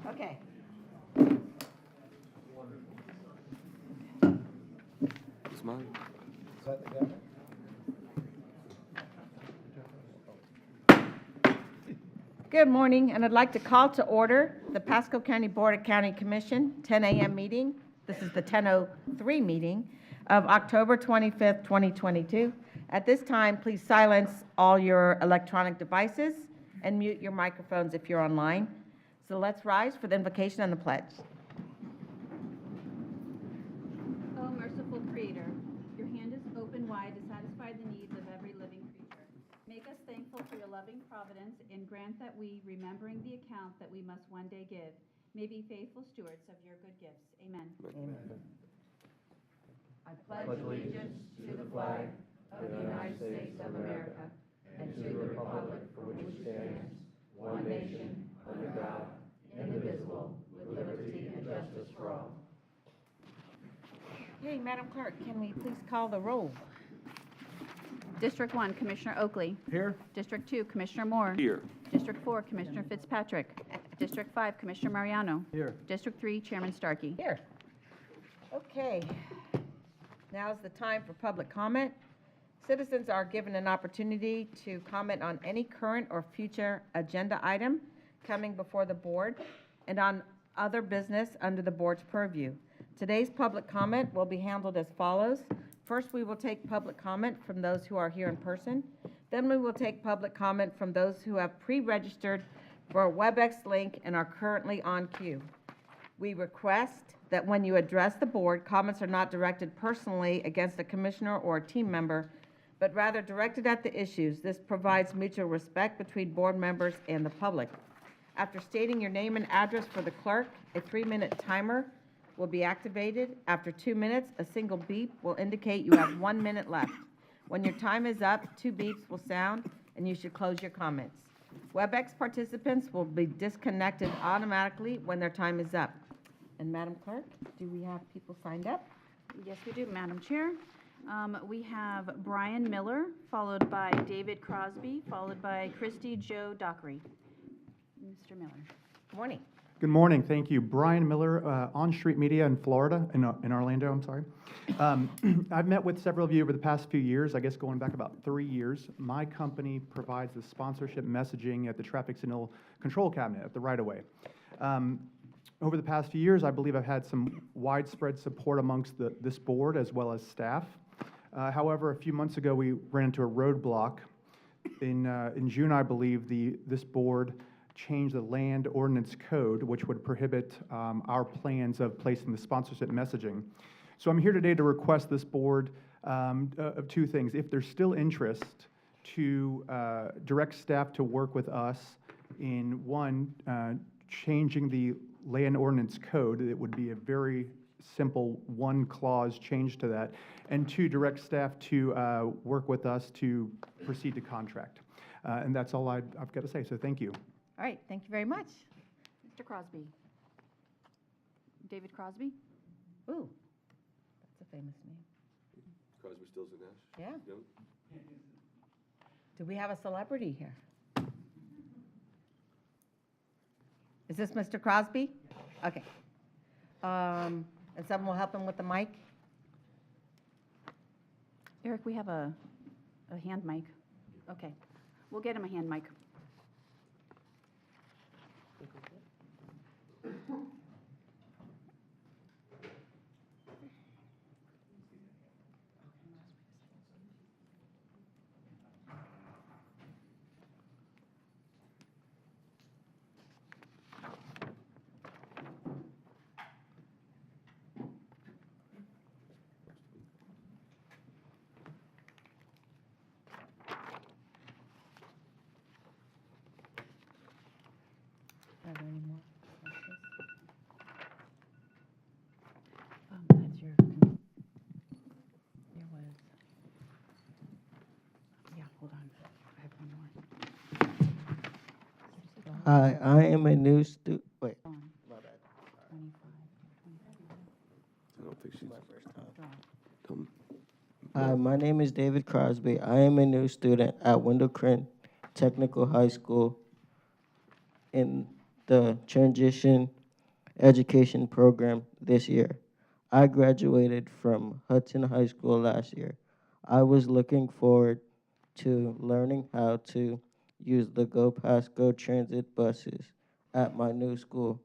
Okay. It's mine. Is that the governor? Good morning, and I'd like to call to order the Pasco County Board of County Commission 10 a.m. meeting. This is the 10:03 meeting of October 25th, 2022. At this time, please silence all your electronic devices and mute your microphones if you're online. So let's rise for the invocation and the pledge. O merciful Creator, your hand is open wide to satisfy the needs of every living creature. Make us thankful for your loving providence and grant that we, remembering the account that we must one day give, may be faithful stewards of your good gifts. Amen. Amen. I pledge allegiance to the flag of the United States of America and to the republic for which it stands, one nation, under God, indivisible, with liberty and justice for all. Hey, Madam Clerk, can we please call the roll? District 1, Commissioner Oakley. Here. District 2, Commissioner Moore. Here. District 4, Commissioner Fitzpatrick. District 5, Commissioner Mariano. Here. District 3, Chairman Starkey. Here. Okay. Now is the time for public comment. Citizens are given an opportunity to comment on any current or future agenda item coming before the board and on other business under the board's purview. Today's public comment will be handled as follows. First, we will take public comment from those who are here in person. Then we will take public comment from those who have pre-registered for a WebEx link and are currently on queue. We request that when you address the board, comments are not directed personally against a commissioner or a team member, but rather directed at the issues. This provides mutual respect between board members and the public. After stating your name and address for the clerk, a 3-minute timer will be activated. After 2 minutes, a single beep will indicate you have 1 minute left. When your time is up, 2 beeps will sound, and you should close your comments. WebEx participants will be disconnected automatically when their time is up. And Madam Clerk, do we have people signed up? Yes, we do, Madam Chair. We have Brian Miller, followed by David Crosby, followed by Christy Jo Dockery. Mr. Miller. Good morning. Good morning, thank you. Brian Miller, On Street Media in Florida, in Orlando, I'm sorry. I've met with several of you over the past few years, I guess going back about 3 years. My company provides the sponsorship messaging at the traffic signal control cabinet at the right-of-way. Over the past few years, I believe I've had some widespread support amongst this board as well as staff. However, a few months ago, we ran into a roadblock. In June, I believe, this board changed the land ordinance code, which would prohibit our plans of placing the sponsorship messaging. So I'm here today to request this board of 2 things. If there's still interest, to direct staff to work with us in, 1, changing the land ordinance code. It would be a very simple 1-clause change to that. And 2, direct staff to work with us to proceed to contract. And that's all I've got to say, so thank you. All right, thank you very much. Mr. Crosby. David Crosby? Ooh, that's a famous name. Crosby, Stills, and Nash. Yeah. Yep. Do we have a celebrity here? Is this Mr. Crosby? Okay. And someone will help him with the mic? Eric, we have a hand mic. Okay, we'll get him a hand mic. Are there any more questions? That's your there was, yeah, hold on, I have one more. Hi, I am a new student. Wait, On my bad. 25, I don't think she's. My first time. Come. Hi, my name is David Crosby. I am a new student at Wendell Technical High School in the transition education program this year. I graduated from Hudson High School last year. I was looking forward to learning how to use the Go Pasco transit buses at my new school,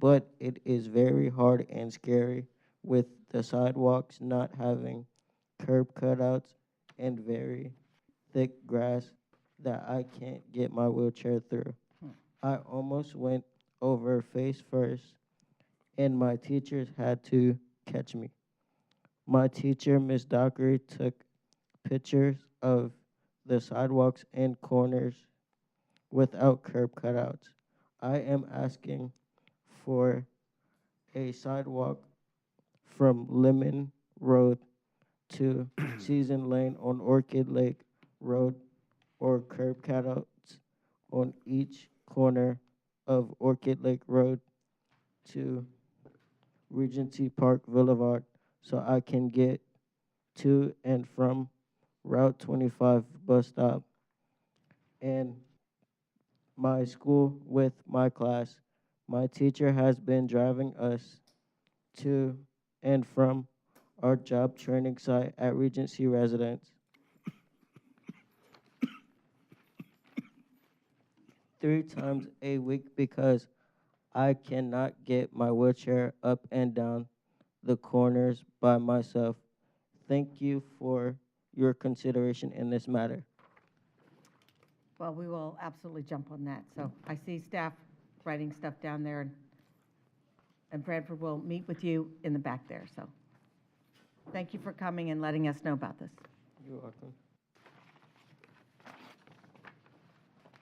but it is very hard and scary with the sidewalks not having curb cutouts and very thick grass that I can't get my wheelchair through. I almost went over face first, and my teachers had to catch me. My teacher, Miss Dockery, took pictures of the sidewalks and corners without curb cutouts. I am asking for a sidewalk from Lemon Road to Season Lane on Orchid Lake Road or curb cutouts on each corner of Orchid Lake Road to Regency Park Boulevard so I can get to and from Route 25 bus stop and my school with my class. My teacher has been driving us to and from our job training site at Regency Residence 3 times a week because I cannot get my wheelchair up and down the corners by myself. Thank you for your consideration in this matter. Well, we will absolutely jump on that. So I see staff writing stuff down there, and Bradford will meet with you in the back there, so. Thank you for coming and letting us know about this. You're welcome.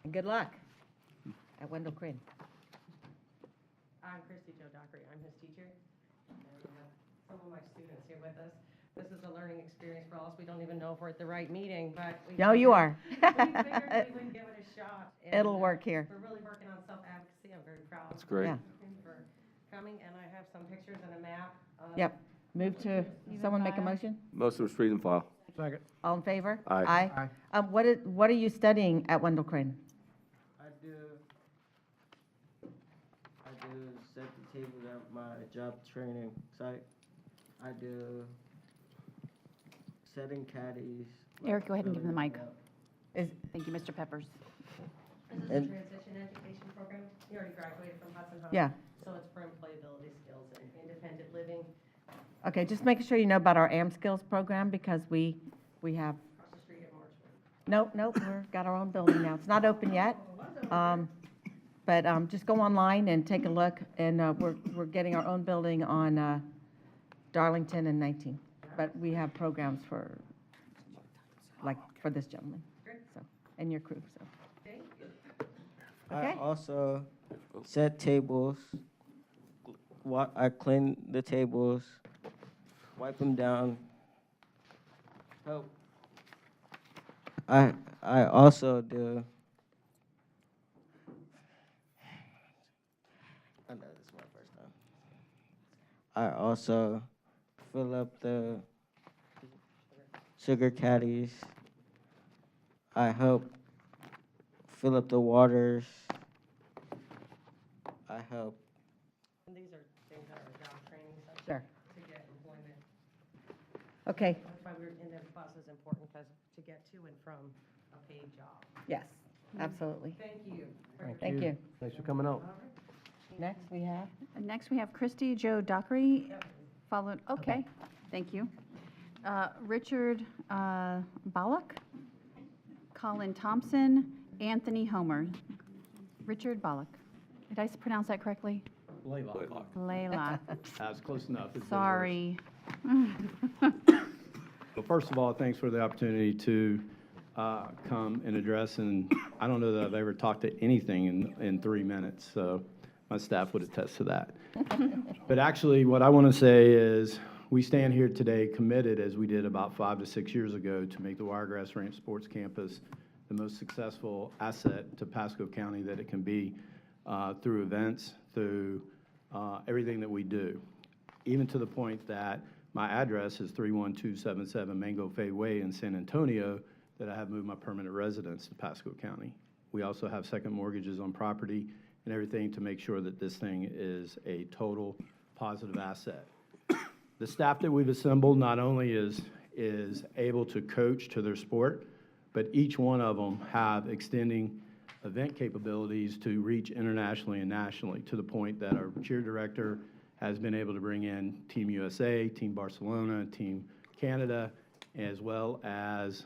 And good luck at Wendell Crane. I'm Christy Joe Dockery. I'm his teacher. And we have some of my students here with us. This is a learning experience for all of us. We don't even know if we're at the right meeting, but we No, you are. we figured we would give it a shot. And, It'll work here. We're really working on self-advocacy. I'm very proud. That's great. Yeah. For coming, and I have some pictures and a map. Of Yep. Move to, someone make a motion? Most of it's freedom file. Second. All in favor? Aye. Aye. What are you studying at Wendell Crane? I do set the table at my job training site. I do setting caddies. Eric, go ahead and give him the mic. Is, Thank you, Mr. Peppers. This is a And- transition education program. You already graduated from Hudson High. yeah. So it's for employability skills and independent living. Okay, just making sure you know about our AM Skills program because we have, Across the street at Marchwood. nope, we've got our own building now. It's not open yet. But just go online and take a look, and we're getting our own building on Darlington and 19. But we have programs for, like, for this gentleman, so, and your crew, so. I Okay. also set tables. I clean the tables, wipe them down. Help. I also do. I know this is my first time. I also fill up the sugar caddies. I help fill up the waters. I help. And these are things that are job training sessions Sure. to get employment. Okay, That's why we're, and the bus is important because to get to and from a paid job. yes, absolutely. Thank you. Thank you. Thanks for coming out. Next, we have, Next, we have Christy Joe Dockery, followed, okay, thank you. Richard Bollock, Colin Thompson, Anthony Homer. Richard Bollock. Did I pronounce that correctly? Blaylock. Layla. That's close enough. It's Sorry. Well, first of all, thanks for the opportunity to come and address, and I don't know that I've ever talked to anything in 3 minutes, so my staff would attest to that. But actually, what I want to say is, we stand here today committed, as we did about 5 to 6 years ago, to make the Wiregrass Ranch Sports Campus the most successful asset to Pasco County that it can be through events, through everything that we do, even to the point that my address is 31277 Mango Fay Way in San Antonio, that I have moved my permanent residence to Pasco County. We also have second mortgages on property and everything to make sure that this thing is a total positive asset. The staff that we've assembled not only is able to coach to their sport, but each one of them have extending event capabilities to reach internationally and nationally, to the point that our cheer director has been able to bring in Team USA, Team Barcelona, Team Canada, as well as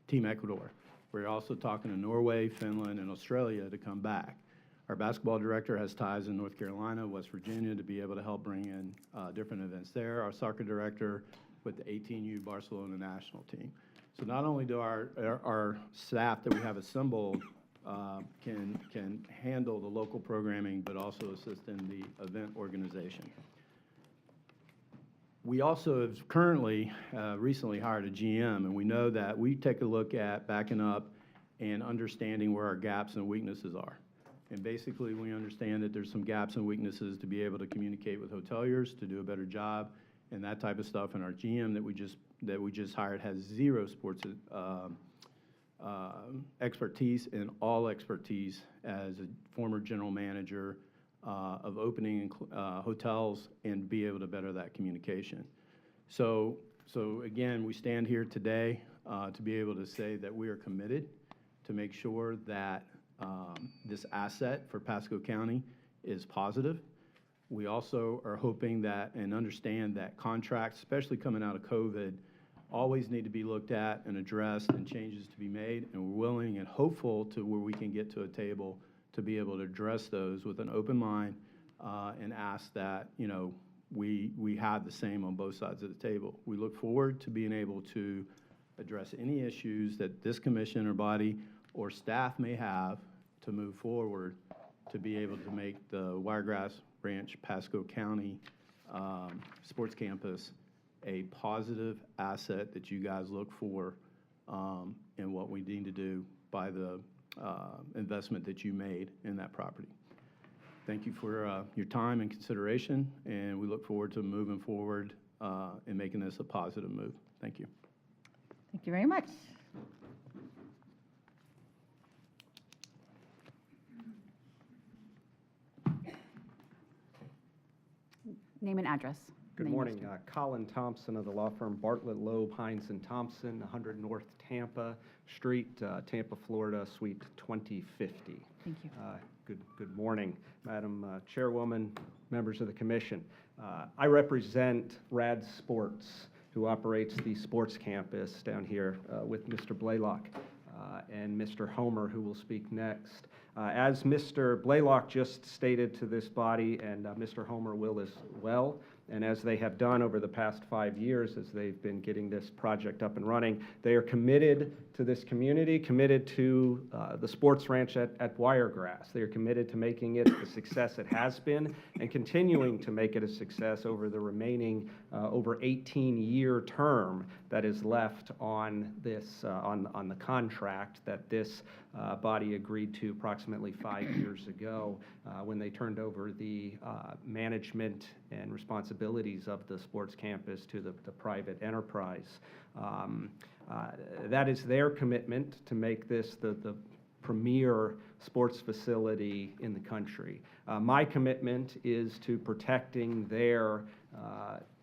Team Ecuador. We're also talking to Norway, Finland, and Australia to come back. Our basketball director has ties in North Carolina, West Virginia, to be able to help bring in different events there. Our soccer director with the 18U Barcelona national team. So not only do our staff that we have assembled can handle the local programming, but also assist in the event organization. We also have currently, recently hired a GM, and we know that we take a look at backing up and understanding where our gaps and weaknesses are. And basically, we understand that there's some gaps and weaknesses to be able to communicate with hoteliers, to do a better job, and that type of stuff. And our GM that we just hired has zero sports expertise and all expertise as a former general manager of opening hotels, and be able to better that communication. So again, we stand here today to be able to say that we are committed to make sure that this asset for Pasco County is positive. We also are hoping that and understand that contracts, especially coming out of COVID, always need to be looked at and addressed and changes to be made, and we're willing and hopeful to where we can get to a table to be able to address those with an open mind and ask that, you know, we have the same on both sides of the table. We look forward to being able to address any issues that this commission or body or staff may have to move forward to be able to make the Wiregrass Ranch Pasco County sports campus a positive asset that you guys look for in what we need to do by the investment that you made in that property. Thank you for your time and consideration, and we look forward to moving forward and making this a positive move. Thank you. Thank you very much. Name and address. Good morning. Colin Thompson of the law firm Bartlett, Loeb, Hines & Thompson, 100 North Tampa Street, Tampa, Florida, Suite 2050. Thank you. Good morning, Madam Chairwoman, members of the Commission. I represent Rad Sports, who operates the sports campus down here with Mr. Blaylock and Mr. Homer, who will speak next. As Mr. Blaylock just stated to this body, and Mr. Homer will as well, and as they have done over the past 5 years as they've been getting this project up and running, they are committed to this community, committed to the sports ranch at Wiregrass. They are committed to making it the success it has been and continuing to make it a success over the remaining over 18-year term that is left on this on the contract that this body agreed to approximately 5 years ago when they turned over the management and responsibilities of the sports campus to the private enterprise. That is their commitment to make this the premier sports facility in the country. My commitment is to protecting their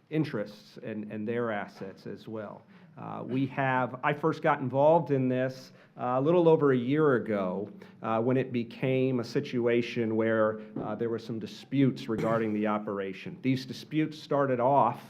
interests and their assets as well. I first got involved in this a little over a year ago when it became a situation where there were some disputes regarding the operation. These disputes started off,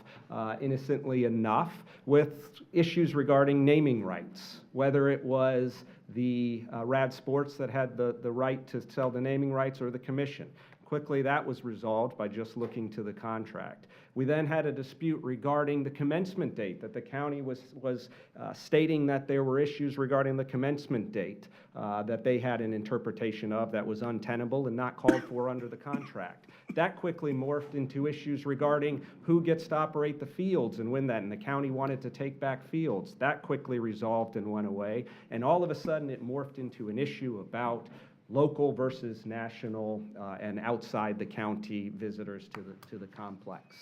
innocently enough, with issues regarding naming rights, whether it was the Rad Sports that had the right to sell the naming rights or the commission. Quickly, that was resolved by just looking to the contract. We then had a dispute regarding the commencement date, that the county was stating that there were issues regarding the commencement date that they had an interpretation of that was untenable and not called for under the contract. That quickly morphed into issues regarding who gets to operate the fields and when that, and the county wanted to take back fields. That quickly resolved and went away, and all of a sudden it morphed into an issue about local versus national and outside the county visitors to the complex.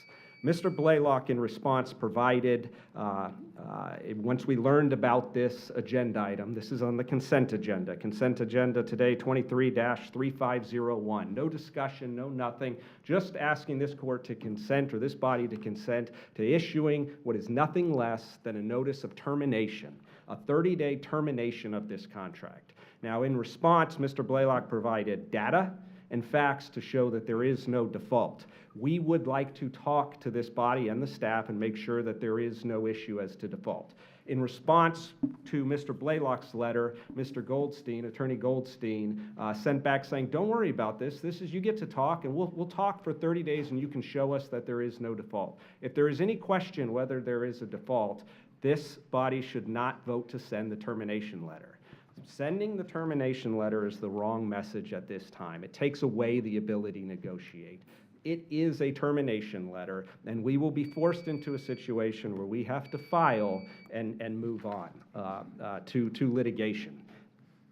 Mr. Blaylock, in response, provided, once we learned about this agenda item, this is on the consent agenda today, 23-3501. No discussion, no nothing, just asking this court to consent, or this body to consent, to issuing what is nothing less than a notice of termination, a 30-day termination of this contract. Now, in response, Mr. Blaylock provided data and facts to show that there is no default. We would like to talk to this body and the staff and make sure that there is no issue as to default. In response to Mr. Blaylock's letter, Mr. Goldstein, Attorney Goldstein, sent back saying, don't worry about this. This is, you get to talk, and we'll talk for 30 days, and you can show us that there is no default. If there is any question whether there is a default, this body should not vote to send the termination letter. Sending the termination letter is the wrong message at this time. It takes away the ability to negotiate. It is a termination letter, and we will be forced into a situation where we have to file and move on to litigation.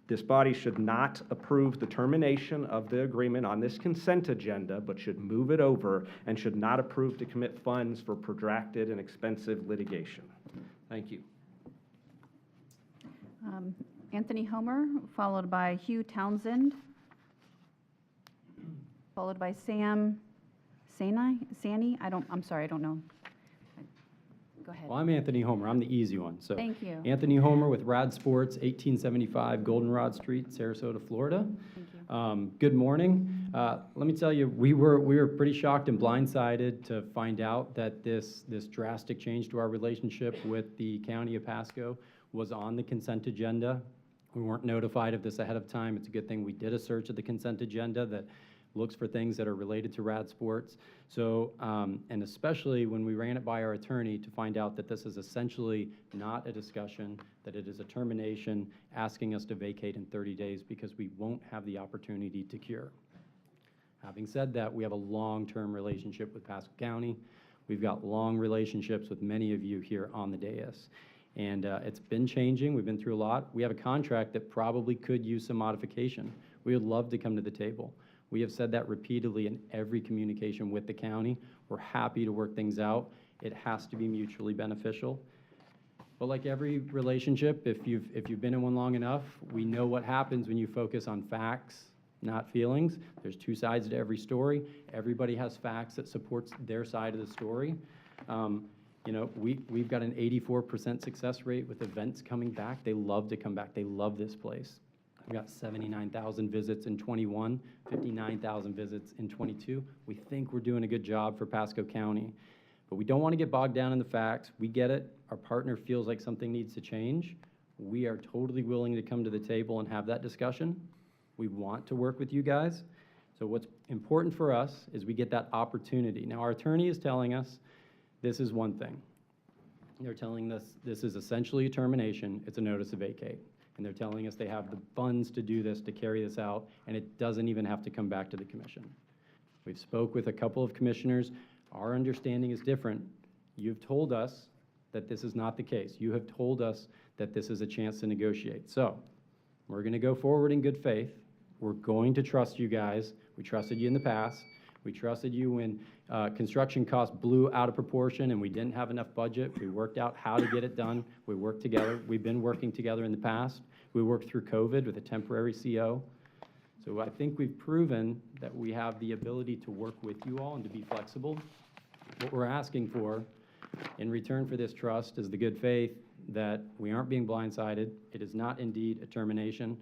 This body should not approve the termination of the agreement on this consent agenda, but should move it over and should not approve to commit funds for protracted and expensive litigation. Thank you. Anthony Homer, followed by Hugh Townsend, followed by Sani? I'm sorry, I don't know. Go ahead. Well, I'm Anthony Homer. I'm the easy one. So Thank you. Anthony Homer with Rad Sports, 1875 Goldenrod Street, Sarasota, Florida. Thank you. Good morning. Let me tell you, we were pretty shocked and blindsided to find out that this drastic change to our relationship with the County of Pasco was on the consent agenda. We weren't notified of this ahead of time. It's a good thing we did a search of the consent agenda that looks for things that are related to Rad Sports. So, and especially when we ran it by our attorney to find out that this is essentially not a discussion, that it is a termination, asking us to vacate in 30 days because we won't have the opportunity to cure. Having said that, we have a long-term relationship with Pasco County. We've got long relationships with many of you here on the dais. And it's been changing. We've been through a lot. We have a contract that probably could use some modification. We would love to come to the table. We have said that repeatedly in every communication with the county. We're happy to work things out. It has to be mutually beneficial. But like every relationship, if you've been in one long enough, we know what happens when you focus on facts, not feelings. There's two sides to every story. Everybody has facts that supports their side of the story. You know, we've got an 84% success rate with events coming back. They love to come back. They love this place. We got 79,000 visits in 21, 59,000 visits in 22. We think we're doing a good job for Pasco County, but we don't want to get bogged down in the facts. We get it. Our partner feels like something needs to change. We are totally willing to come to the table and have that discussion. We want to work with you guys. So what's important for us is we get that opportunity. Now, our attorney is telling us this is one thing. They're telling us this is essentially a termination. It's a notice of vacate. And they're telling us they have the funds to do this, to carry this out, and it doesn't even have to come back to the commission. We've spoke with a couple of commissioners. Our understanding is different. You've told us that this is not the case. You have told us that this is a chance to negotiate. So we're going to go forward in good faith. We're going to trust you guys. We trusted you in the past. We trusted you when construction costs blew out of proportion and we didn't have enough budget. We worked out how to get it done. We worked together. We've been working together in the past. We worked through COVID with a temporary CO. So I think we've proven that we have the ability to work with you all and to be flexible. What we're asking for in return for this trust is the good faith that we aren't being blindsided. It is not indeed a termination,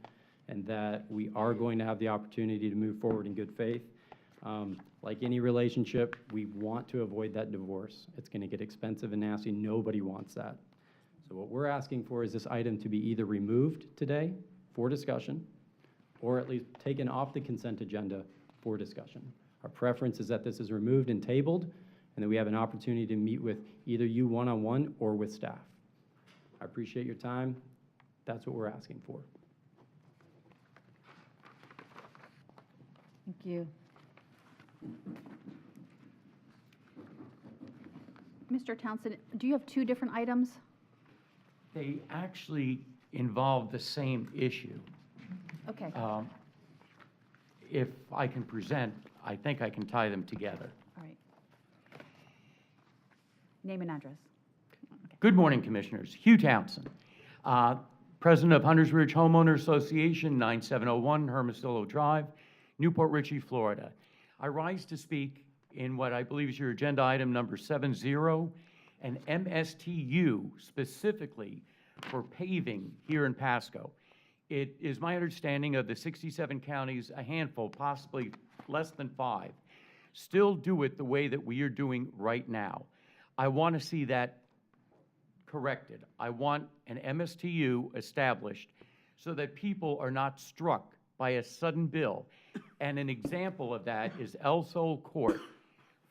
and that we are going to have the opportunity to move forward in good faith. Like any relationship, we want to avoid that divorce. It's going to get expensive and nasty. Nobody wants that. So what we're asking for is this item to be either removed today for discussion, or at least taken off the consent agenda for discussion. Our preference is that this is removed and tabled, and that we have an opportunity to meet with either you one-on-one or with staff. I appreciate your time. That's what we're asking for. Thank you. Mr. Townsend, do you have two different items? They actually involve the same issue. Okay. If I can present, I think I can tie them together. All right. Name and address. Good morning, Commissioners. Hugh Townsend, President of Hunters Ridge Homeowner Association, 9701 Hermosillo Drive, Newport Richey, Florida. I rise to speak in what I believe is your agenda item number 70, an MSTU specifically for paving here in Pasco. It is my understanding of the 67 counties, a handful, possibly less than 5, still do it the way that we are doing right now. I want to see that corrected. I want an MSTU established so that people are not struck by a sudden bill. And an example of that is El Sol Court.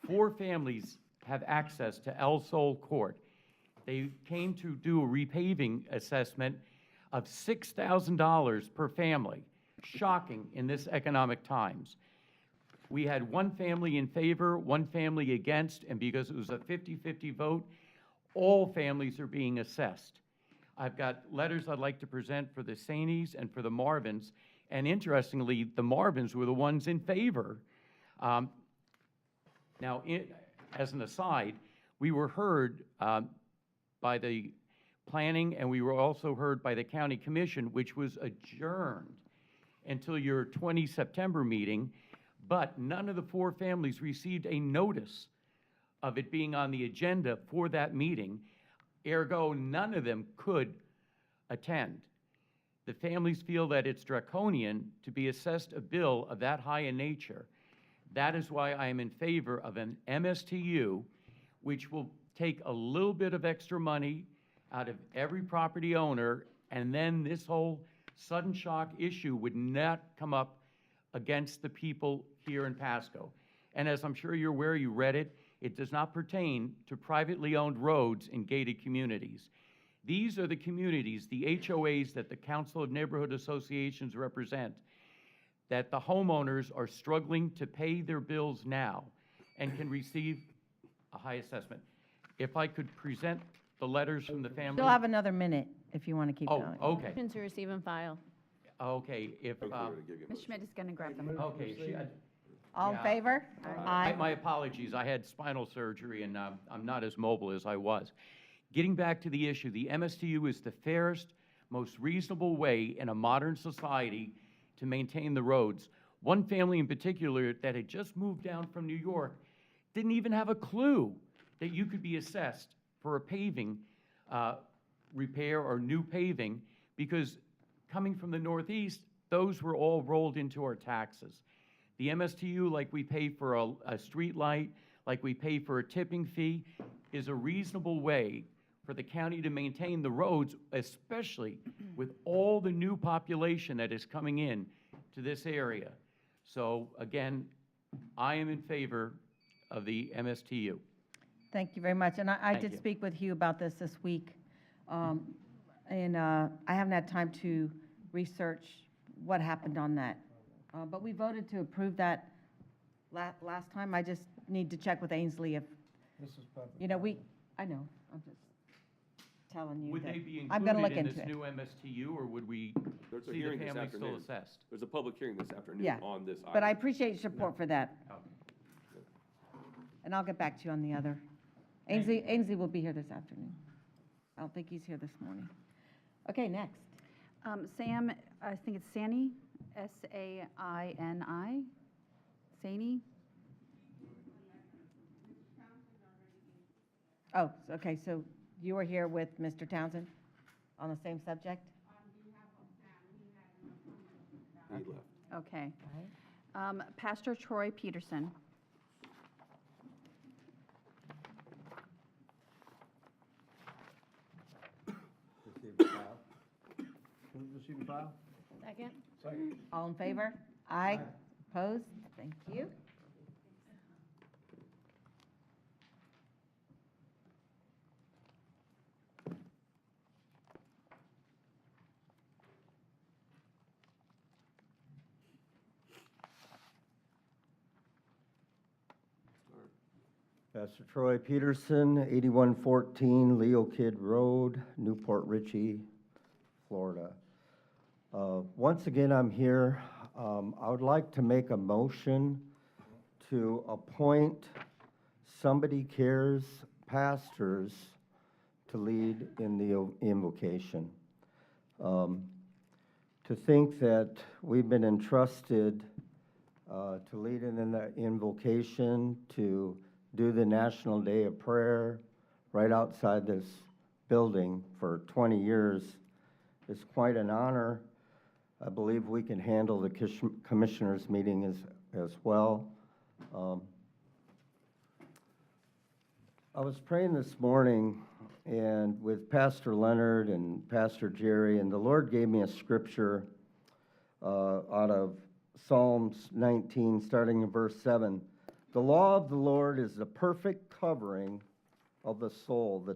4 families have access to El Sol Court. They came to do a repaving assessment of $6,000 per family. Shocking in this economic times. We had 1 family in favor, 1 family against, and because it was a 50-50 vote, all families are being assessed. I've got letters I'd like to present for the Sainies and for the Marvins, and interestingly, the Marvins were the ones in favor. Now, as an aside, we were heard by the planning, and we were also heard by the county commission, which was adjourned until your 20 September meeting, but none of the 4 families received a notice of it being on the agenda for that meeting. Ergo, none of them could attend. The families feel that it's draconian to be assessed a bill of that high in nature. That is why I am in favor of an MSTU, which will take a little bit of extra money out of every property owner, and then this whole sudden shock issue would not come up against the people here in Pasco. And as I'm sure you're aware, you read it, it does not pertain to privately owned roads in gated communities. These are the communities, the HOAs that the Council of Neighborhood Associations represent, that the homeowners are struggling to pay their bills now and can receive a high assessment. If I could present the letters from the family. You'll have another minute if you want to keep Oh, going. okay, Motion to receive and file. okay, if, Ms. Schmidt is going to grab them. okay, All in Yeah. favor? my apologies, I had spinal surgery and I'm not as mobile as I was. Getting back to the issue, the MSTU is the fairest, most reasonable way in a modern society to maintain the roads. One family in particular that had just moved down from New York didn't even have a clue that you could be assessed for a paving repair or new paving, because coming from the Northeast, those were all rolled into our taxes. The MSTU, like we pay for a street light, like we pay for a tipping fee, is a reasonable way for the county to maintain the roads, especially with all the new population that is coming in to this area. So again, I am in favor of the MSTU. Thank you very much. And I Thank did you. speak with Hugh about this week. And I haven't had time to research what happened on that. But we voted to approve that last time. I just need to check with Ainsley if, you know, I know, I'm just telling you Would that they be I'm going to look included in into this it. new MSTU, or would we There's a see the hearing this family still afternoon. assessed? There's a public hearing this afternoon Yeah, on this item. But I appreciate your support for that. Okay. And I'll get back to you on the other. Thank Ainsley will be here this afternoon. I don't think he's here this morning. Okay, next. Sam, I think it's Sani, S-A-I-N-I, Sani. Oh, okay, so you were here with Mr. Townsend on the same subject? He left. Okay. Pastor Troy Peterson. Second? All in favor? Aye. Opposed? Thank you. Pastor Troy Peterson, 8114 Leo Kidd Road, Newport Richey, Florida. Once again, I'm here. I would like to make a motion to appoint Somebody Cares pastors to lead in the invocation. To think that we've been entrusted to lead in the invocation, to do the National Day of Prayer right outside this building for 20 years is quite an honor. I believe we can handle the commissioners' meeting as well. I was praying this morning and with Pastor Leonard and Pastor Jerry, and the Lord gave me a scripture out of Psalms 19, starting in verse 7. The law of the Lord is the perfect covering of the soul. The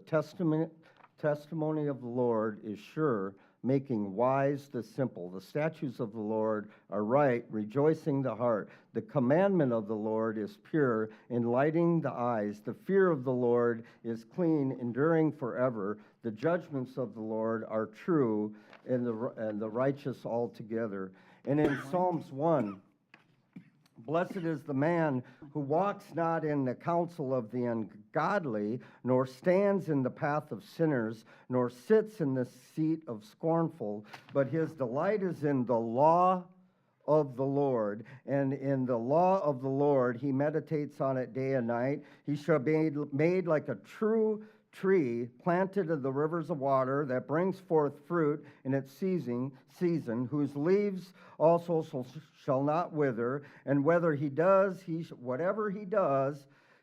testimony of the Lord is sure, making wise the simple. The statutes of the Lord are right, rejoicing the heart. The commandment of the Lord is pure, enlightening the eyes. The fear of the Lord is clean, enduring forever. The judgments of the Lord are true, and the righteous altogether. And in Psalms 1, blessed is the man who walks not in the counsel of the ungodly, nor stands in the path of sinners, nor sits in the seat of scornful, but his delight is in the law of the Lord. And in the law of the Lord he meditates on it day and night. He shall be made like a true tree planted in the rivers of water that brings forth fruit in its season, whose leaves also shall not wither, and whatever he does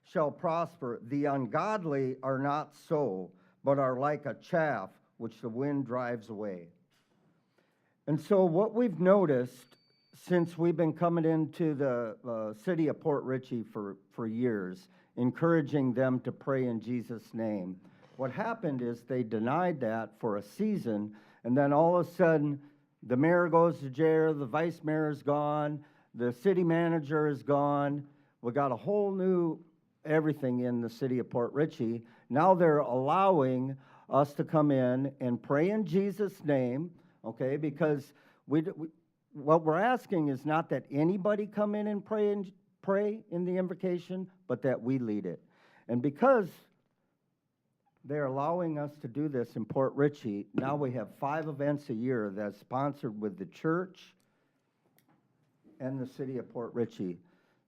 shall prosper. The ungodly are not so, but are like a chaff which the wind drives away. And so what we've noticed since we've been coming into the city of Port Richey for years, encouraging them to pray in Jesus' name. What happened is they denied that for a season, and then all of a sudden, the mayor goes to jail, the vice mayor is gone, the city manager is gone. We got a whole new everything in the city of Port Richey. Now they're allowing us to come in and pray in Jesus' name, okay, because what we're asking is not that anybody come in and pray in the invocation, but that we lead it. And because they're allowing us to do this in Port Richey, now we have 5 events a year that's sponsored with the church and the city of Port Richey.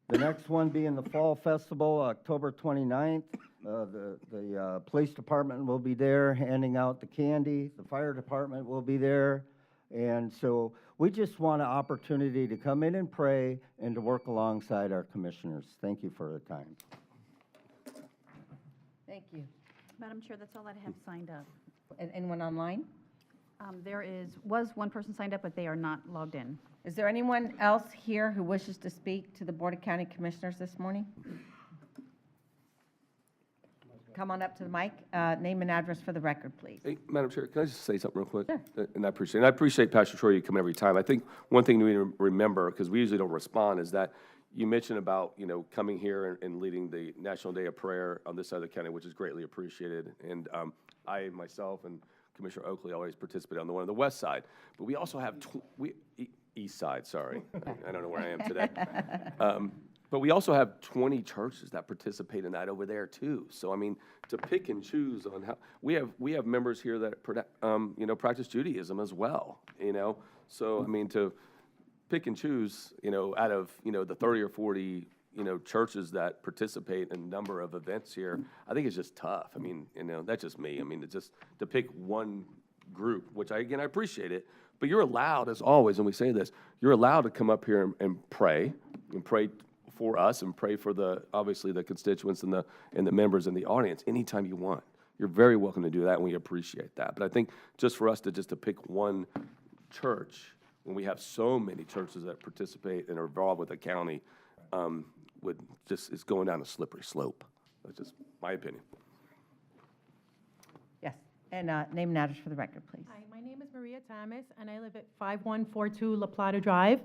The next one being the Fall Festival, October 29th. The police department will be there handing out the candy. The fire department will be there. And so we just want an opportunity to come in and pray and to work alongside our commissioners. Thank you for the time. Thank you. Madam Chair, that's all I have signed up. Anyone online? There was one person signed up, but they are not logged in. Is there anyone else here who wishes to speak to the Board of County Commissioners this morning? Come on up to the mic. Name and address for the record, please. Hey, Madam Chair, can I just say something real quick? Sure. And I appreciate Pastor Troy, you come every time. I think one thing we need to remember, because we usually don't respond, is that you mentioned about, coming here and leading the National Day of Prayer on this side of the county, which is greatly appreciated. And I, myself, and Commissioner Oakley always participate on the one on the west side. But we also have, east side, sorry. I don't know where I am today. But we also have 20 churches that participate in that over there too. So I mean, to pick and choose on how we have members here that practice Judaism as well. So I mean, to pick and choose, out of the 30 or 40 churches that participate in a number of events here, I think it's just tough. I mean, that's just me. I mean, it's just to pick one group, which I appreciate it. But you're allowed, as always, and we say this, you're allowed to come up here and pray for us and pray for obviously the constituents and the members in the audience anytime you want. You're very welcome to do that, and we appreciate that. But I think just for us to pick one church when we have so many churches that participate and are involved with the county, it's going down a slippery slope. That's just my opinion. Yes, and name and address for the record, please. Hi, my name is Maria Thomas, and I live at 5142 La Plata Drive.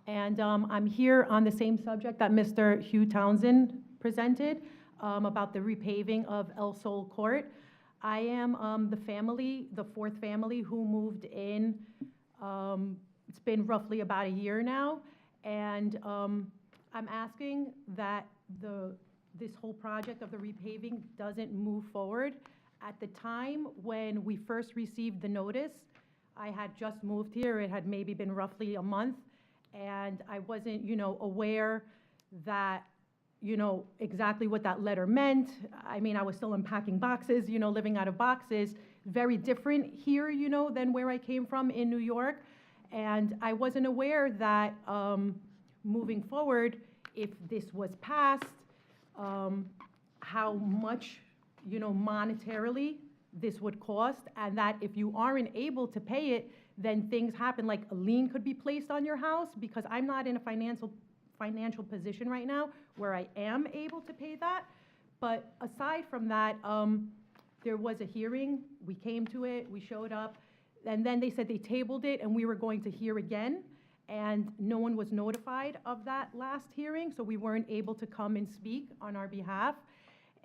And I'm here on the same subject that Mr. Hugh Townsend presented about the repaving of El Sol Court. I am the fourth family who moved in. It's been roughly about a year now, and I'm asking that the this whole project of the repaving doesn't move forward. At the time when we first received the notice, I had just moved here. It had maybe been roughly a month, and I wasn't, aware that, exactly what that letter meant. I mean, I was still unpacking boxes, living out of boxes. Very different here, than where I came from in New York. And I wasn't aware that moving forward, if this was passed, how much, monetarily this would cost, and that if you aren't able to pay it, then things happen, like a lien could be placed on your house, because I'm not in a financial position right now where I am able to pay that. But aside from that, there was a hearing, we came to it, we showed up, and then they said they tabled it and we were going to hear again, and no one was notified of that last hearing, so we weren't able to come and speak on our behalf.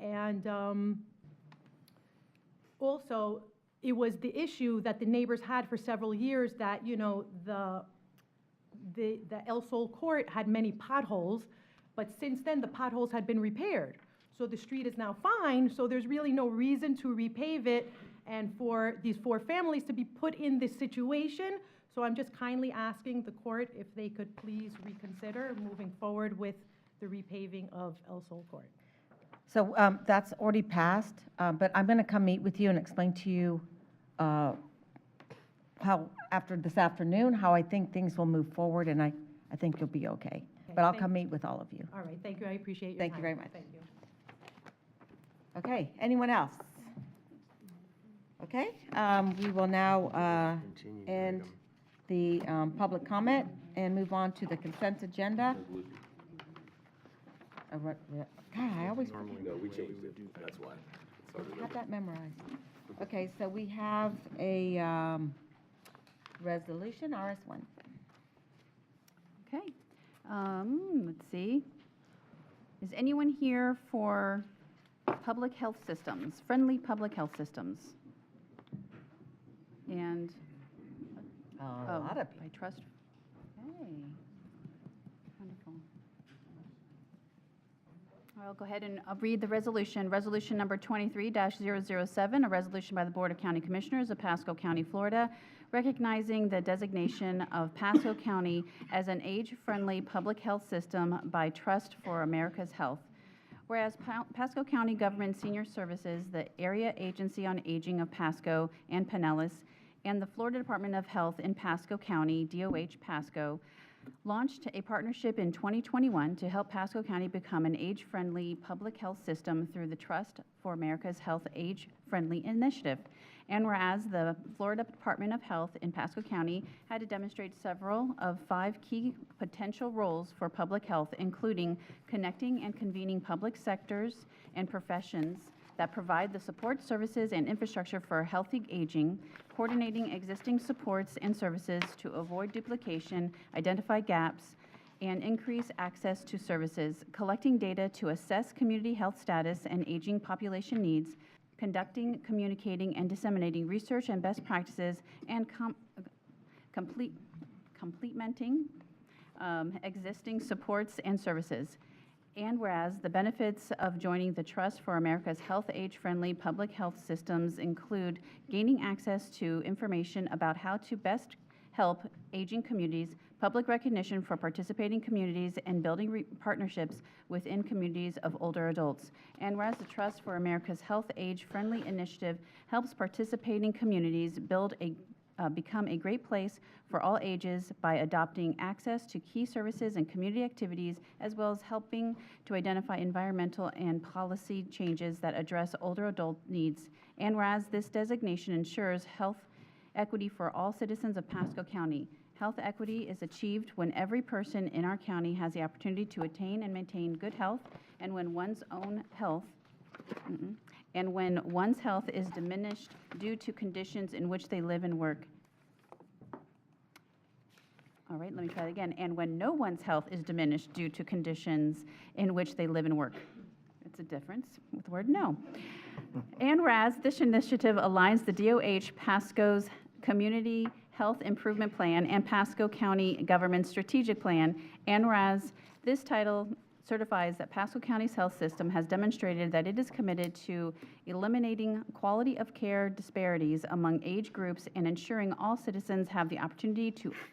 And also, it was the issue that the neighbors had for several years that, the El Sol Court had many potholes, but since then, the potholes had been repaired. So the street is now fine, so there's really no reason to repave it and for these 4 families to be put in this situation. So I'm just kindly asking the court if they could please reconsider moving forward with the repaving of El Sol Court. So that's already passed, but I'm going to come meet with you and explain to you how, after this afternoon, how I think things will move forward, and I think you'll be okay. But I'll come meet with all of you. All right, thank you, I appreciate your Thank time. you very much. Thank you. Okay, anyone else? Okay, we will now end the public comment and move on to the consent agenda. God, I always forget. No, we changed it, that's why. I have that memorized. Okay, so we have a resolution, RS1. Okay. Let's see. Is anyone here for public health systems, friendly public health systems? And, A lot of I trust, okay. Wonderful. I'll go ahead and read the resolution. Resolution number 23-007, a resolution by the Board of County Commissioners of Pasco County, Florida, recognizing the designation of Pasco County as an age-friendly public health system by Trust for America's Health. Whereas Pasco County Government Senior Services, the Area Agency on Aging of Pasco and Pinellas, and the Florida Department of Health in Pasco County, DOH Pasco, launched a partnership in 2021 to help Pasco County become an age-friendly public health system through the Trust for America's Health Age-Friendly Initiative. And whereas the Florida Department of Health in Pasco County had to demonstrate several of 5 key potential roles for public health, including connecting and convening public sectors and professions that provide the support services and infrastructure for healthy aging, coordinating existing supports and services to avoid duplication, identify gaps, and increase access to services, collecting data to assess community health status and aging population needs, conducting, communicating, and disseminating research and best practices, and complementing existing supports and services. And whereas the benefits of joining the Trust for America's Health Age-Friendly Public Health Systems include gaining access to information about how to best help aging communities, public recognition for participating communities, and building partnerships within communities of older adults. And whereas the Trust for America's Health Age-Friendly Initiative helps participating communities become a great place for all ages by adopting access to key services and community activities, as well as helping to identify environmental and policy changes that address older adult needs. And whereas this designation ensures health equity for all citizens of Pasco County. Health equity is achieved when every person in our county has the opportunity to attain and maintain good health, and when one's health is diminished due to conditions in which they live and work. All right, let me try that again. And when no one's health is diminished due to conditions in which they live and work. It's a difference with the word no. And whereas this initiative aligns the DOH Pasco's Community Health Improvement Plan and Pasco County Government Strategic Plan, and whereas this title certifies that Pasco County's health system has demonstrated that it is committed to eliminating quality of care disparities among age groups and ensuring all citizens have the opportunity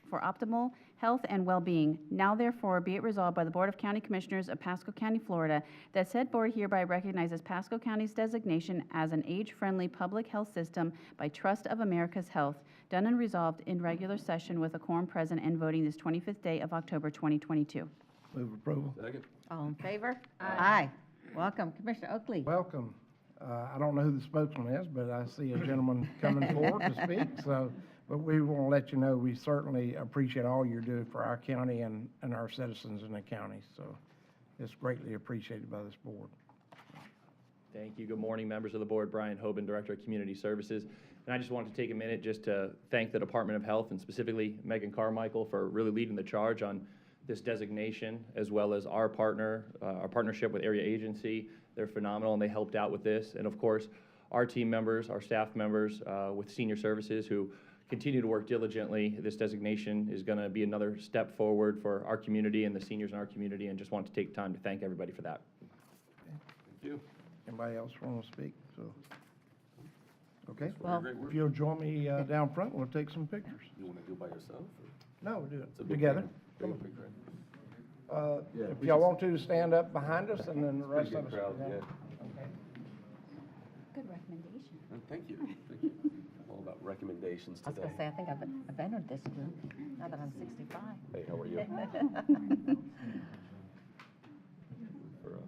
for optimal health and well-being. Now therefore be it resolved by the Board of County Commissioners of Pasco County, Florida, that said board hereby recognizes Pasco County's designation as an age-friendly public health system by Trust of America's Health, done and resolved in regular session with a quorum present and voting this 25th day of October 2022. Move approval. Second. All in favor? Aye. Welcome, Commissioner Oakley. Welcome. I don't know who the spokesman is, but I see a gentleman coming forward to speak, so, but we want to let you know we certainly appreciate all you're doing for our county and our citizens in the county, so it's greatly appreciated by this board. Thank you. Good morning, members of the board. Brian Hoban, Director of Community Services. And I just wanted to take a minute just to thank the Department of Health and specifically Megan Carmichael for really leading the charge on this designation, as well as our partnership with Area Agency. They're phenomenal, and they helped out with this. And of course, our team members, our staff members with Senior Services who continue to work diligently. This designation is going to be another step forward for our community and the seniors in our community, and just want to take time to thank everybody for that. Thank you. Anybody else want to speak? So, okay. Well, If you'll join me down front, we'll take some pictures. You want to do it by yourself? No, we'll do It's a it big together. thing. Big picture. If y'all want to, stand up behind us, and then the rest Pretty of good us. crowd, go down. yeah. Okay. Good recommendation. Thank you. Thank you. All about recommendations I was today. going to say, I think I've entered this group now that I'm 65. Hey, how are you? For,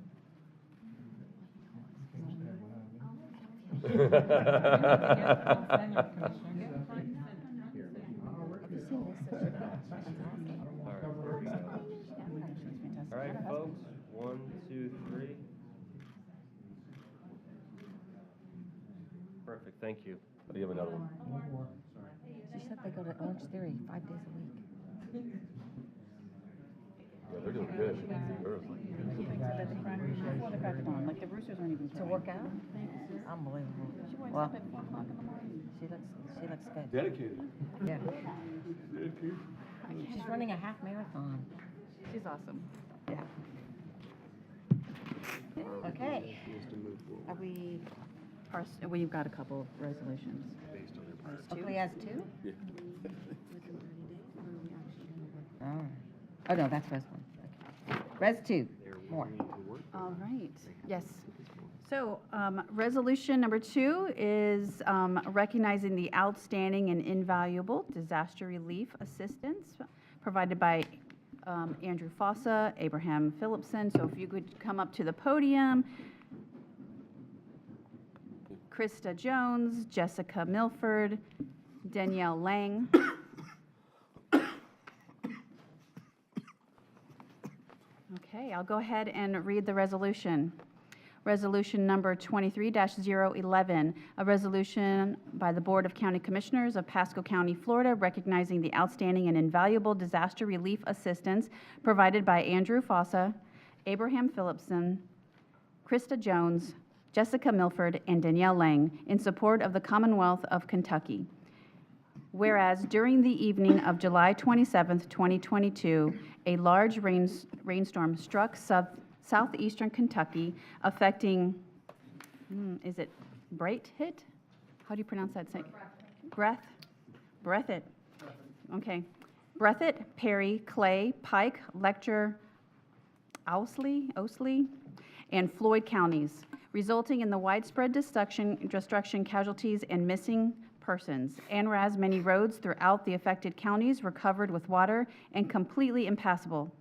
All right, folks. 1, 2, 3. Perfect. Thank you. Do you have another one? She said they go to Orange Theory 5 days a week. Yeah, they're doing good. Like the roosters aren't even To work out? Unbelievable. She wakes Well, up at 4 o'clock in the morning. she looks good. Dedicated. Yeah. Dedicated. She's running a half marathon. She's awesome. Yeah. Okay. Are we, We've got a couple of resolutions. Oakley has 2? Yeah. Oh, no, that's Res 1. Okay. Res 2, more. All right, yes. So, resolution number 2 is recognizing the outstanding and invaluable disaster relief assistance provided by Andrew Fossa, Abraham Phillipson. So if you could come up to the podium. Krista Jones, Jessica Milford, Danielle Lang. Okay, I'll go ahead and read the resolution. Resolution number 23-011, a resolution by the Board of County Commissioners of Pasco County, Florida, recognizing the outstanding and invaluable disaster relief assistance provided by Andrew Fossa, Abraham Phillipson, Krista Jones, Jessica Milford, and Danielle Lang in support of the Commonwealth of Kentucky. Whereas during the evening of July 27, 2022, a large rainstorm struck southeastern Kentucky, affecting, is it Breathitt? How do you pronounce that? Breathitt. Okay. Breathitt, Perry, Clay, Pike, Lecture, Owsley, and Floyd counties, resulting in the widespread destruction, casualties, and missing persons. And whereas many roads throughout the affected counties were covered with water and completely impassable.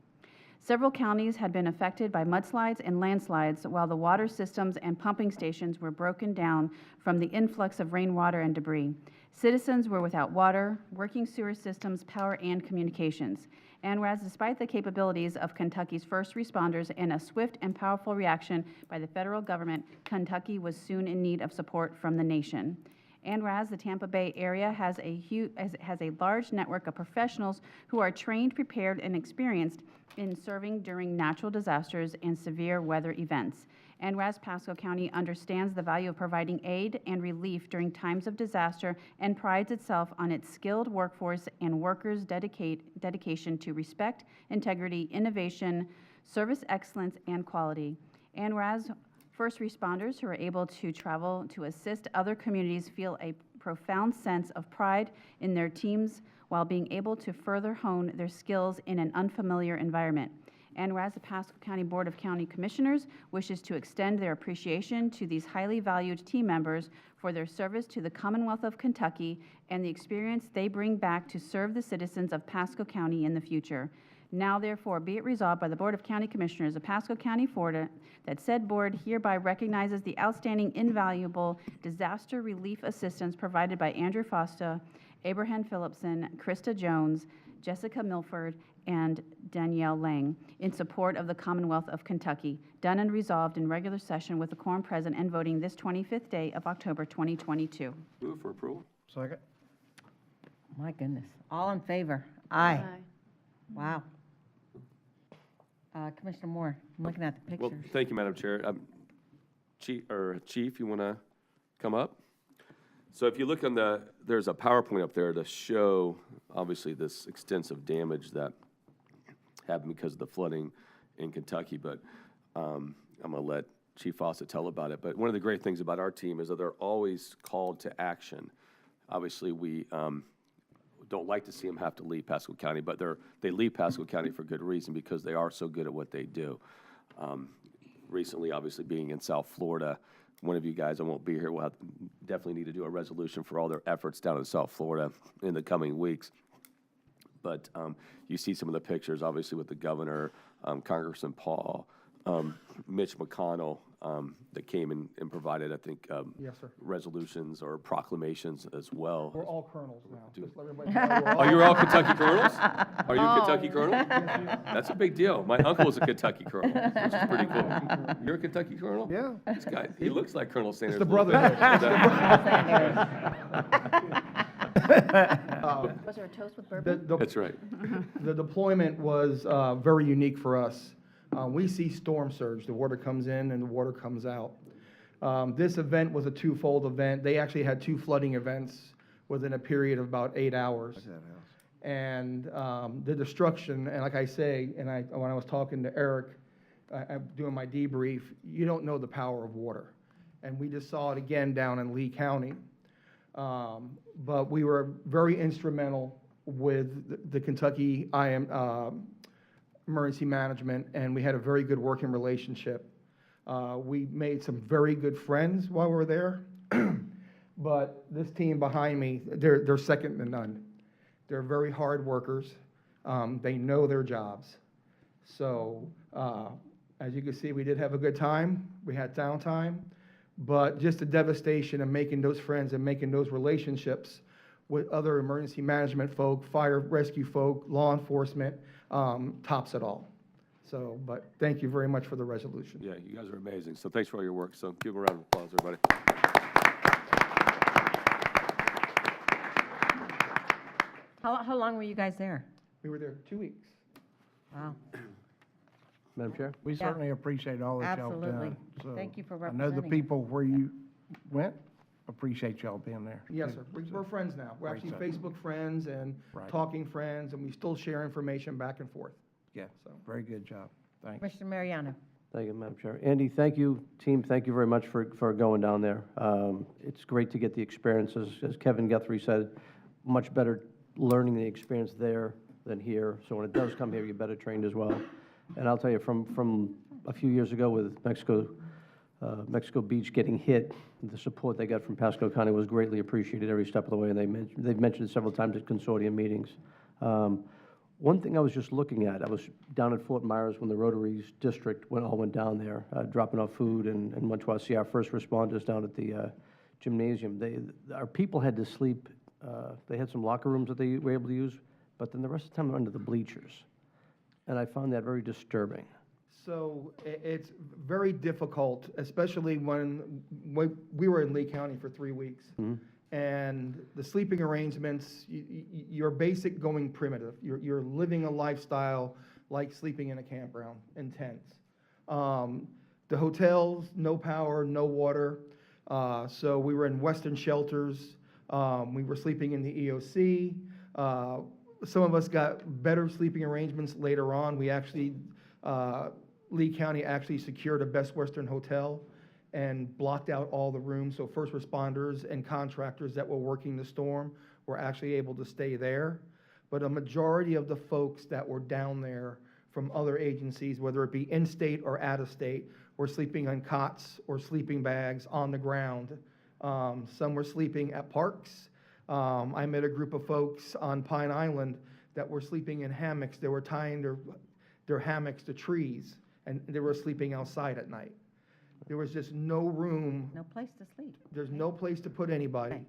Several counties had been affected by mudslides and landslides, while the water systems and pumping stations were broken down from the influx of rainwater and debris. Citizens were without water, working sewer systems, power, and communications. And whereas despite the capabilities of Kentucky's first responders and a swift and powerful reaction by the federal government, Kentucky was soon in need of support from the nation. And whereas the Tampa Bay area has a large network of professionals who are trained, prepared, and experienced in serving during natural disasters and severe weather events. And whereas Pasco County understands the value of providing aid and relief during times of disaster and prides itself on its skilled workforce and workers' dedication to respect, integrity, innovation, service excellence, and quality. And whereas first responders who are able to travel to assist other communities feel a profound sense of pride in their teams while being able to further hone their skills in an unfamiliar environment. And whereas the Pasco County Board of County Commissioners wishes to extend their appreciation to these highly valued team members for their service to the Commonwealth of Kentucky and the experience they bring back to serve the citizens of Pasco County in the future. Now therefore be it resolved by the Board of County Commissioners of Pasco County, Florida, that said board hereby recognizes the outstanding, invaluable disaster relief assistance provided by Andrew Foster, Abraham Phillipson, Krista Jones, Jessica Milford, and Danielle Lang in support of the Commonwealth of Kentucky, done and resolved in regular session with the quorum present and voting this 25th day of October 2022. Move for approval. Second. My goodness. All in favor? Aye. Wow. Commissioner Moore, I'm looking at the Well, pictures. thank you, Madam Chair. Chief, you want to come up? So if you look on there's a PowerPoint up there to show, obviously, this extensive damage that happened because of the flooding in Kentucky, but I'm going to let Chief Fawcett tell about it. But one of the great things about our team is that they're always called to action. Obviously, we don't like to see them have to leave Pasco County, but they leave Pasco County for good reason because they are so good at what they do. Recently, obviously, being in South Florida, one of you guys, I won't be here, will definitely need to do a resolution for all their efforts down in South Florida in the coming weeks. But you see some of the pictures, obviously, with the governor, Congressman Paul, Mitch McConnell, that came and provided, I think, Yes, sir. resolutions or proclamations as well. We're all colonels now. Do- Just let everybody know we're Oh, you're all Kentucky colonels? Are you a Kentucky colonel? Yes, That's a big deal. My uncle was a Kentucky colonel, which is pretty cool. You're a Kentucky colonel? Yeah. This guy, he looks like Colonel Sanders. the a little bit. Was there a toast with bourbon? That's right. The deployment was very unique for us. We see storm surge. The water comes in and the water comes out. This event was a twofold event. They actually had two flooding events within a period of about 8 hours. And the destruction, and like I say, and when I was talking to Eric, doing my debrief, you don't know the power of water. And we just saw it again down in Lee County. But we were very instrumental with the Kentucky emergency management, and we had a very good working relationship. We made some very good friends while we were there, but this team behind me, they're second to none. They're very hard workers. They know their jobs. So as you can see, we did have a good time. We had downtime, but just the devastation of making those friends and making those relationships with other emergency management folk, fire rescue folk, law enforcement, tops it all. So, but thank you very much for the resolution. Yeah, you guys are amazing. So thanks for all your work. So give them a round of applause, everybody. How long were you guys there? We were there 2 weeks. Wow. Madam Chair? We certainly appreciate all that y'all have Absolutely. done. So Thank you for I know the representing. people where you went appreciate y'all being there. Yes, too. sir. We're So, friends now. We're Great actually stuff. Facebook friends and Right. talking friends, and we still share information back and forth. Yeah, So. very good job. Thanks. Commissioner Mariano. Thank you, Madam Chair. Andy, thank you, team, thank you very much for going down there. It's great to get the experience, as Kevin Guthrie said, much better learning the experience there than here. So when it does come here, you're better trained as well. And I'll tell you, from a few years ago with Mexico Beach getting hit, the support they got from Pasco County was greatly appreciated every step of the way, and they've mentioned it several times at consortium meetings. One thing I was just looking at, I was down at Fort Myers when the Rotaries District all went down there, dropping off food, and went to see our first responders down at the gymnasium. Our people had to sleep, they had some locker rooms that they were able to use, but then the rest of the time they're under the bleachers. And I found that very disturbing. So it's very difficult, especially when we were in Lee County for 3 weeks. Mhm. And the sleeping arrangements, you're basic going primitive. You're living a lifestyle like sleeping in a campground in tents. The hotels, no power, no water. So we were in Western shelters. We were sleeping in the EOC. Some of us got better sleeping arrangements later on. We actually Lee County actually secured a Best Western hotel and blocked out all the rooms, so first responders and contractors that were working the storm were actually able to stay there. But a majority of the folks that were down there from other agencies, whether it be in-state or out-of-state, were sleeping on cots or sleeping bags on the ground. Some were sleeping at parks. I met a group of folks on Pine Island that were sleeping in hammocks. They were tying their hammocks to trees, and they were sleeping outside at night. There was just no room. No place to sleep. There's no place to put anybody.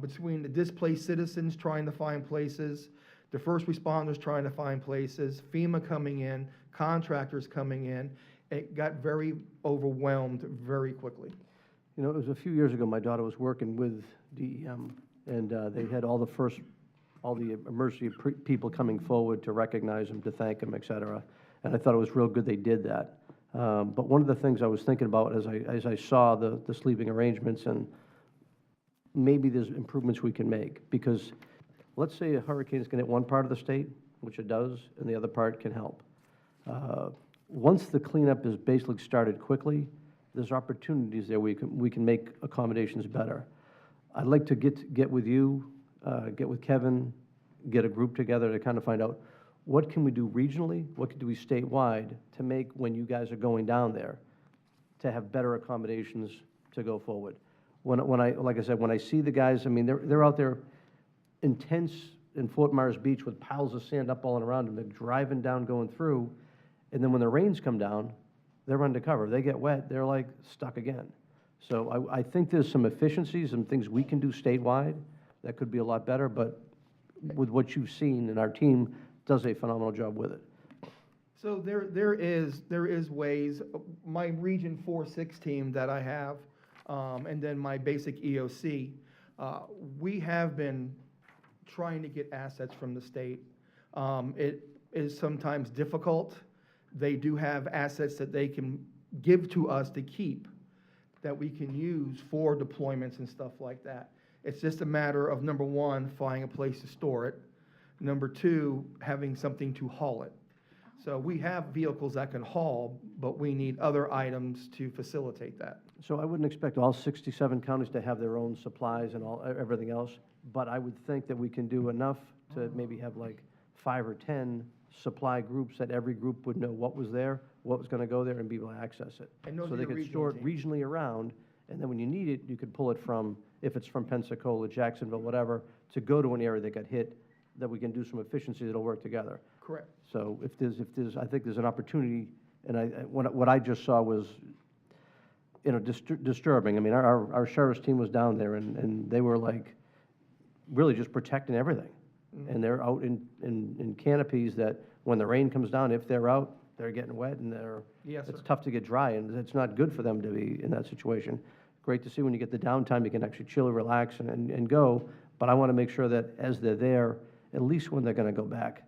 Between the displaced citizens trying to find places, the first responders trying to find places, FEMA coming in, contractors coming in, it got very overwhelmed very quickly. You know, it was a few years ago, my daughter was working with DEM, and they had all the emergency people coming forward to recognize them, to thank them, et cetera. And I thought it was real good they did that. But one of the things I was thinking about as I saw the sleeping arrangements, and maybe there's improvements we can make, because let's say a hurricane is going to hit one part of the state, which it does, and the other part can help. Once the cleanup is basically started quickly, there's opportunities there we can make accommodations better. I'd like to get with you, get with Kevin, get a group together to kind of find out what can we do regionally, what can do we statewide to make, when you guys are going down there, to have better accommodations to go forward. When I, like I said, when I see the guys, I mean, they're out there intense in Fort Myers Beach with piles of sand up all and around them. They're driving down, going through, and then when the rains come down, they're undercover. They get wet, they're like stuck again. So I think there's some efficiencies and things we can do statewide that could be a lot better, but with what you've seen, and our team does a phenomenal job with it. So there is ways. My Region 4-6 team that I have, and then my basic EOC, we have been trying to get assets from the state. It is sometimes difficult. They do have assets that they can give to us to keep, that we can use for deployments and stuff like that. It's just a matter of, number one, finding a place to store it. Number two, having something to haul it. So we have vehicles that can haul, but we need other items to facilitate that. So I wouldn't expect all 67 counties to have their own supplies and everything else, but I would think that we can do enough to maybe have like 5 or 10 supply groups, that every group would know what was there, what was going to go there, and be able to access it. And those so are they your could regional store it regionally around, and then when you need it, you could pull it from, if it's from Pensacola, Jacksonville, whatever, to go to an area that got hit, that we can do some efficiencies that'll work together. Correct. So if there's, I think there's an opportunity, and what I just saw was, you know, disturbing. I mean, our sheriff's team was down there, and they were like, really just protecting everything. Mm-hmm. And they're out in canopies that when the rain comes down, if they're out, they're getting wet, and Yes, it's sir. tough to get dry, and it's not good for them to be in that situation. Great to see when you get the downtime, you can actually chill, relax, and go. But I want to make sure that as they're there, at least when they're going to go back,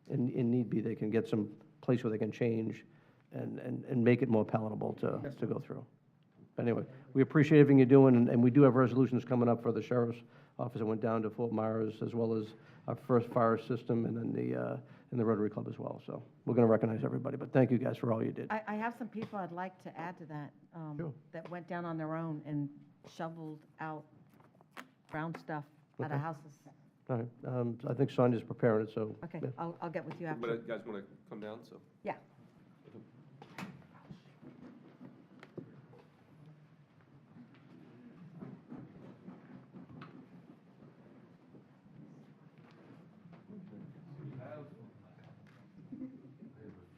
in need be, they can get some place where they can change and make it more palatable to go through. Anyway, we appreciate everything you're doing, and we do have resolutions coming up for the sheriff's office that went down to Fort Myers, as well as our first fire system, and then the Rotary Club as well. So we're going to recognize everybody, but thank you guys for all you did. I have some people I'd like to add to that, Sure. that went down on their own and shoveled out brown stuff out of Okay. houses. All right, I think Sonia's preparing it, so. Okay, yeah. I'll get with you after. But guys want to come down, so? Yeah.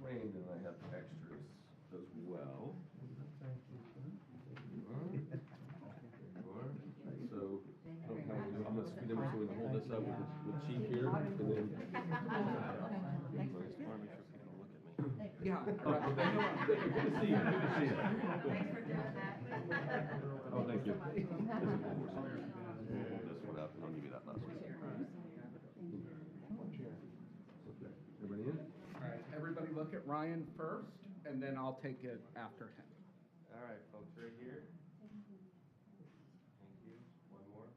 Framed, and I have extras as well. So, I'm going to scoot in so we can hold this up with Chief here, and then. Yeah. Good to see you. Good to see you. Thanks for doing that. Oh, thank you. This one up, and I'll give you that last one. Everybody in? All right, everybody look at Ryan first, and then I'll take it after him. All right, folks, right here. Thank you. One more.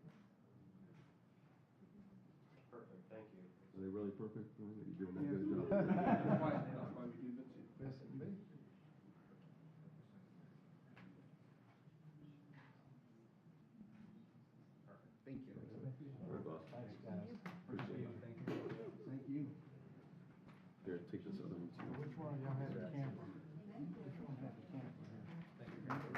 Perfect, thank you. Are they really perfect? You're doing a good job. That's why we do the two. Thank you. Thank you. Here, take this other one too. Which one of y'all have the camera? Which one have the camera here?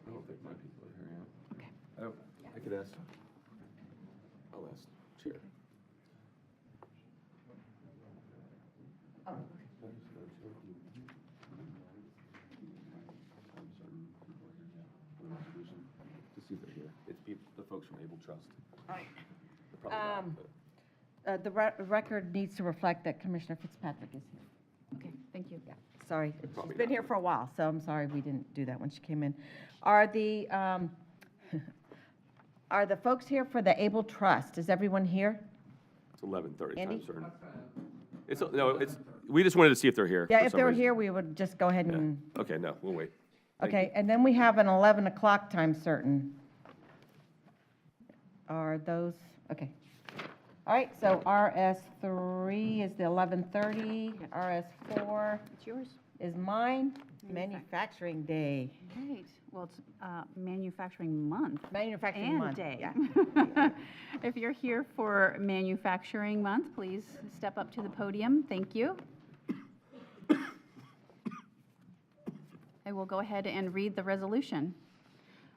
I don't think my people are here yet. Okay. I could ask. I'll ask Chair. To see if they're here. It's the folks from Able Trust. All right. They're probably not, but- The record needs to reflect that Commissioner Fitzpatrick is here. Okay, thank you. Yeah, sorry. Probably She's been not, here but- for a while, so I'm sorry we didn't do that when she came in. Are the, are the folks here for the Able Trust? Is everyone here? It's 11:30, Andy? time certain. It's, no, it's, we just wanted to see if they're here. Yeah, for if some they were reason. here, we would just go ahead Yeah. and, Okay, no, we'll wait. Thank you. okay, and then we have an 11 o'clock time certain. Are those, okay. All right, so RS3 is the 11:30, RS4 It's yours. is mine, Manufacturing Day. Right, well, it's manufacturing month. Manufacturing And Month, day. yeah. If you're here for manufacturing month, please step up to the podium. Thank you. I will go ahead and read the resolution.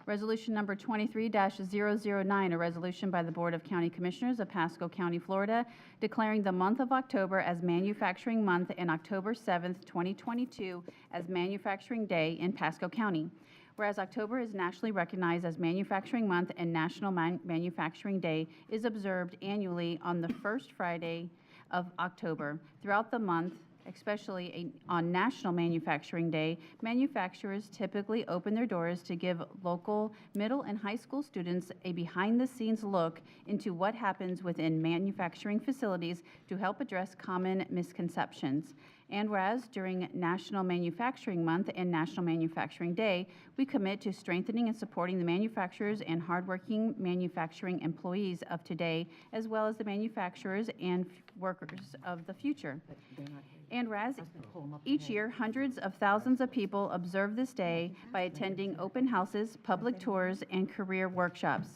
Resolution number 23-009, a resolution by the Board of County Commissioners of Pasco County, Florida, declaring the month of October as Manufacturing Month and October 7th, 2022 as Manufacturing Day in Pasco County. Whereas October is nationally recognized as Manufacturing Month and National Manufacturing Day is observed annually on the first Friday of October. Throughout the month, especially on National Manufacturing Day, manufacturers typically open their doors to give local middle and high school students a behind-the-scenes look into what happens within manufacturing facilities to help address common misconceptions. And whereas during National Manufacturing Month and National Manufacturing Day, we commit to strengthening and supporting the manufacturers and hardworking manufacturing employees of today, as well as the manufacturers and workers of the future. And whereas each year, hundreds of thousands of people observe this day by attending open houses, public tours, and career workshops.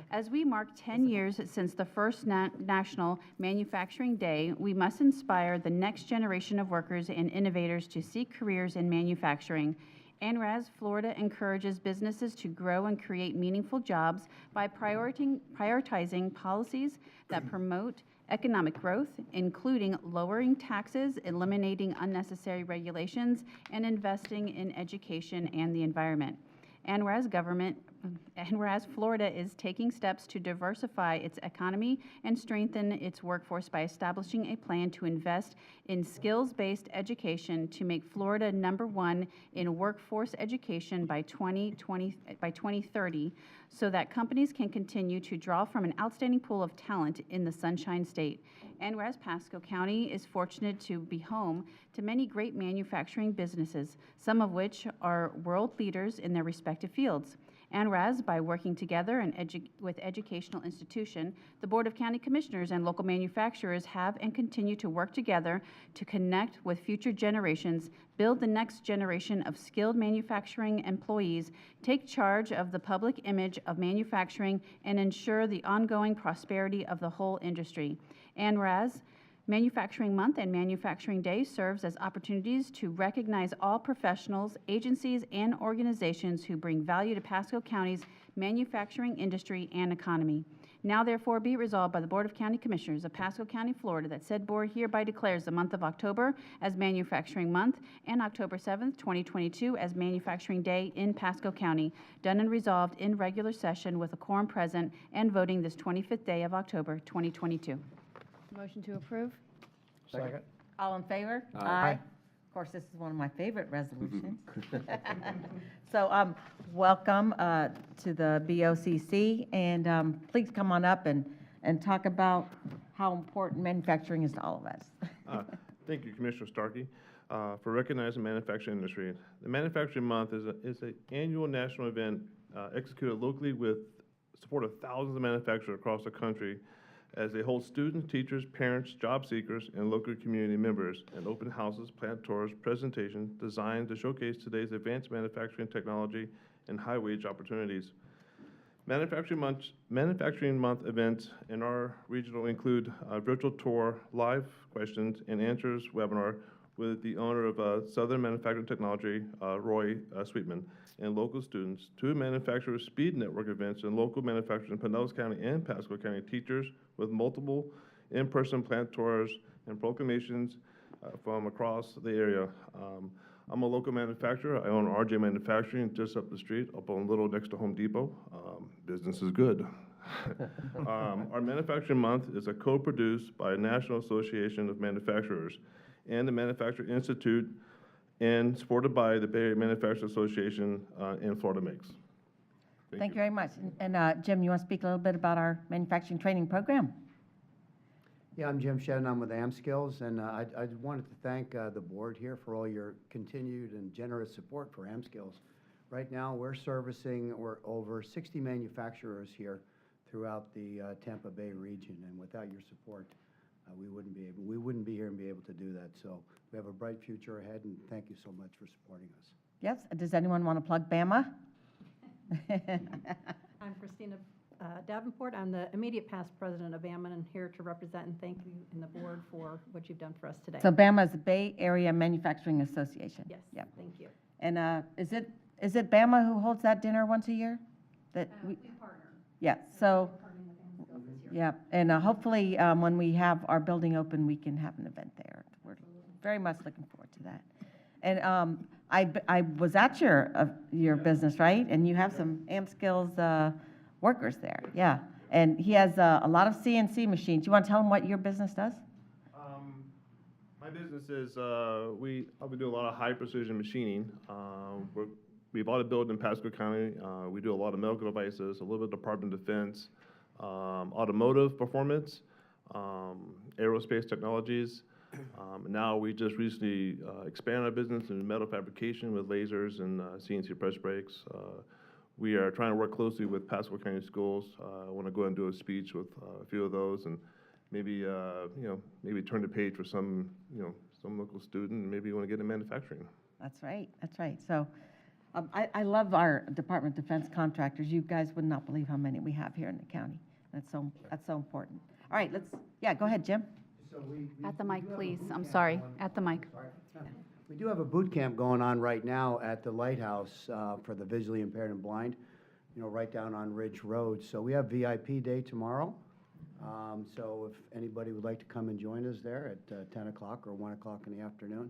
As we mark 10 years since the first National Manufacturing Day, we must inspire the next generation of workers and innovators to seek careers in manufacturing. And whereas Florida encourages businesses to grow and create meaningful jobs by prioritizing policies that promote economic growth, including lowering taxes, eliminating unnecessary regulations, and investing in education and the environment. And whereas Florida is taking steps to diversify its economy and strengthen its workforce by establishing a plan to invest in skills-based education to make Florida #1 in workforce education by 2030, so that companies can continue to draw from an outstanding pool of talent in the Sunshine State. And whereas Pasco County is fortunate to be home to many great manufacturing businesses, some of which are world leaders in their respective fields. And whereas by working together and with educational institution, the Board of County Commissioners and local manufacturers have and continue to work together to connect with future generations, build the next generation of skilled manufacturing employees, take charge of the public image of manufacturing, and ensure the ongoing prosperity of the whole industry. And whereas Manufacturing Month and Manufacturing Day serves as opportunities to recognize all professionals, agencies, and organizations who bring value to Pasco County's manufacturing industry and economy. Now therefore be it resolved by the Board of County Commissioners of Pasco County, Florida, that said board hereby declares the month of October as Manufacturing Month and October 7th, 2022 as Manufacturing Day in Pasco County, done and resolved in regular session with a quorum present and voting this 25th day of October, 2022. Motion to approve? Second. All in favor? Aye. Of course, this is one of my favorite resolutions. So, welcome to the BOCC, and please come on up and talk about how important manufacturing is to all of us. Thank you, Commissioner Starkey, for recognizing the manufacturing industry. The Manufacturing Month is an annual national event executed locally with support of thousands of manufacturers across the country as they hold students, teachers, parents, job seekers, and local community members in open houses, plant tours, presentations designed to showcase today's advanced manufacturing technology and high-wage opportunities. Manufacturing Month events in our regional include a virtual tour, live questions and answers webinar with the owner of Southern Manufacturing Technology, Roy Sweetman, and local students, 2 manufacturer speed network events and local manufacturers in Pinellas County and Pasco County teachers with multiple in-person plant tours and proclamations from across the area. I'm a local manufacturer. I own RJ Manufacturing just up the street, up on Little next to Home Depot. Business is good. Our Manufacturing Month is a co-produced by National Association of Manufacturers and the Manufacturing Institute and supported by the Bay Area Manufacturers Association and Florida Makes. Thank you very much. And Jim, you want to speak a little bit about our manufacturing training program? Yeah, I'm Jim Shedden. I'm with AmSkills, and I wanted to thank the board here for all your continued and generous support for AmSkills. Right now, we're over 60 manufacturers here throughout the Tampa Bay region, and without your support, we wouldn't be here and be able to do that. So we have a bright future ahead, and thank you so much for supporting us. Yes. Does anyone want to plug BAMA? I'm Christina Davenport. I'm the immediate past president of BAMA and here to represent and thank you and the board for what you've done for us today. So BAMA is the Bay Area Manufacturing Association. Yes, Yep. thank you. And is it BAMA who holds that dinner once a year? We partner. Yeah, so, We're partnering with AmSkills this year. yeah, and hopefully when we have our building open, we can have an event there. We're very much looking forward to that. And I was at your business, right? And you have some AmSkills workers there, yeah. And he has a lot of CNC machines. You want to tell him what your business does? My business is, we do a lot of high precision machining. We bought a building in Pasco County. We do a lot of medical devices, a little bit of Department of Defense, automotive performance, aerospace technologies. Now we just recently expanded our business in metal fabrication with lasers and CNC press brakes. We are trying to work closely with Pasco County schools. I want to go and do a speech with a few of those, and maybe maybe turn the page for some local student, and maybe you want to get in manufacturing. That's right, that's right. So I love our Department of Defense contractors. You guys would not believe how many we have here in the county. That's so important. All right, go ahead, Jim. At the mic, please. I'm sorry. At the mic. We do have a boot camp going on right now at the Lighthouse for the visually impaired and blind, right down on Ridge Road. So we have VIP day tomorrow. So if anybody would like to come and join us there at 10 o'clock or 1 o'clock in the afternoon,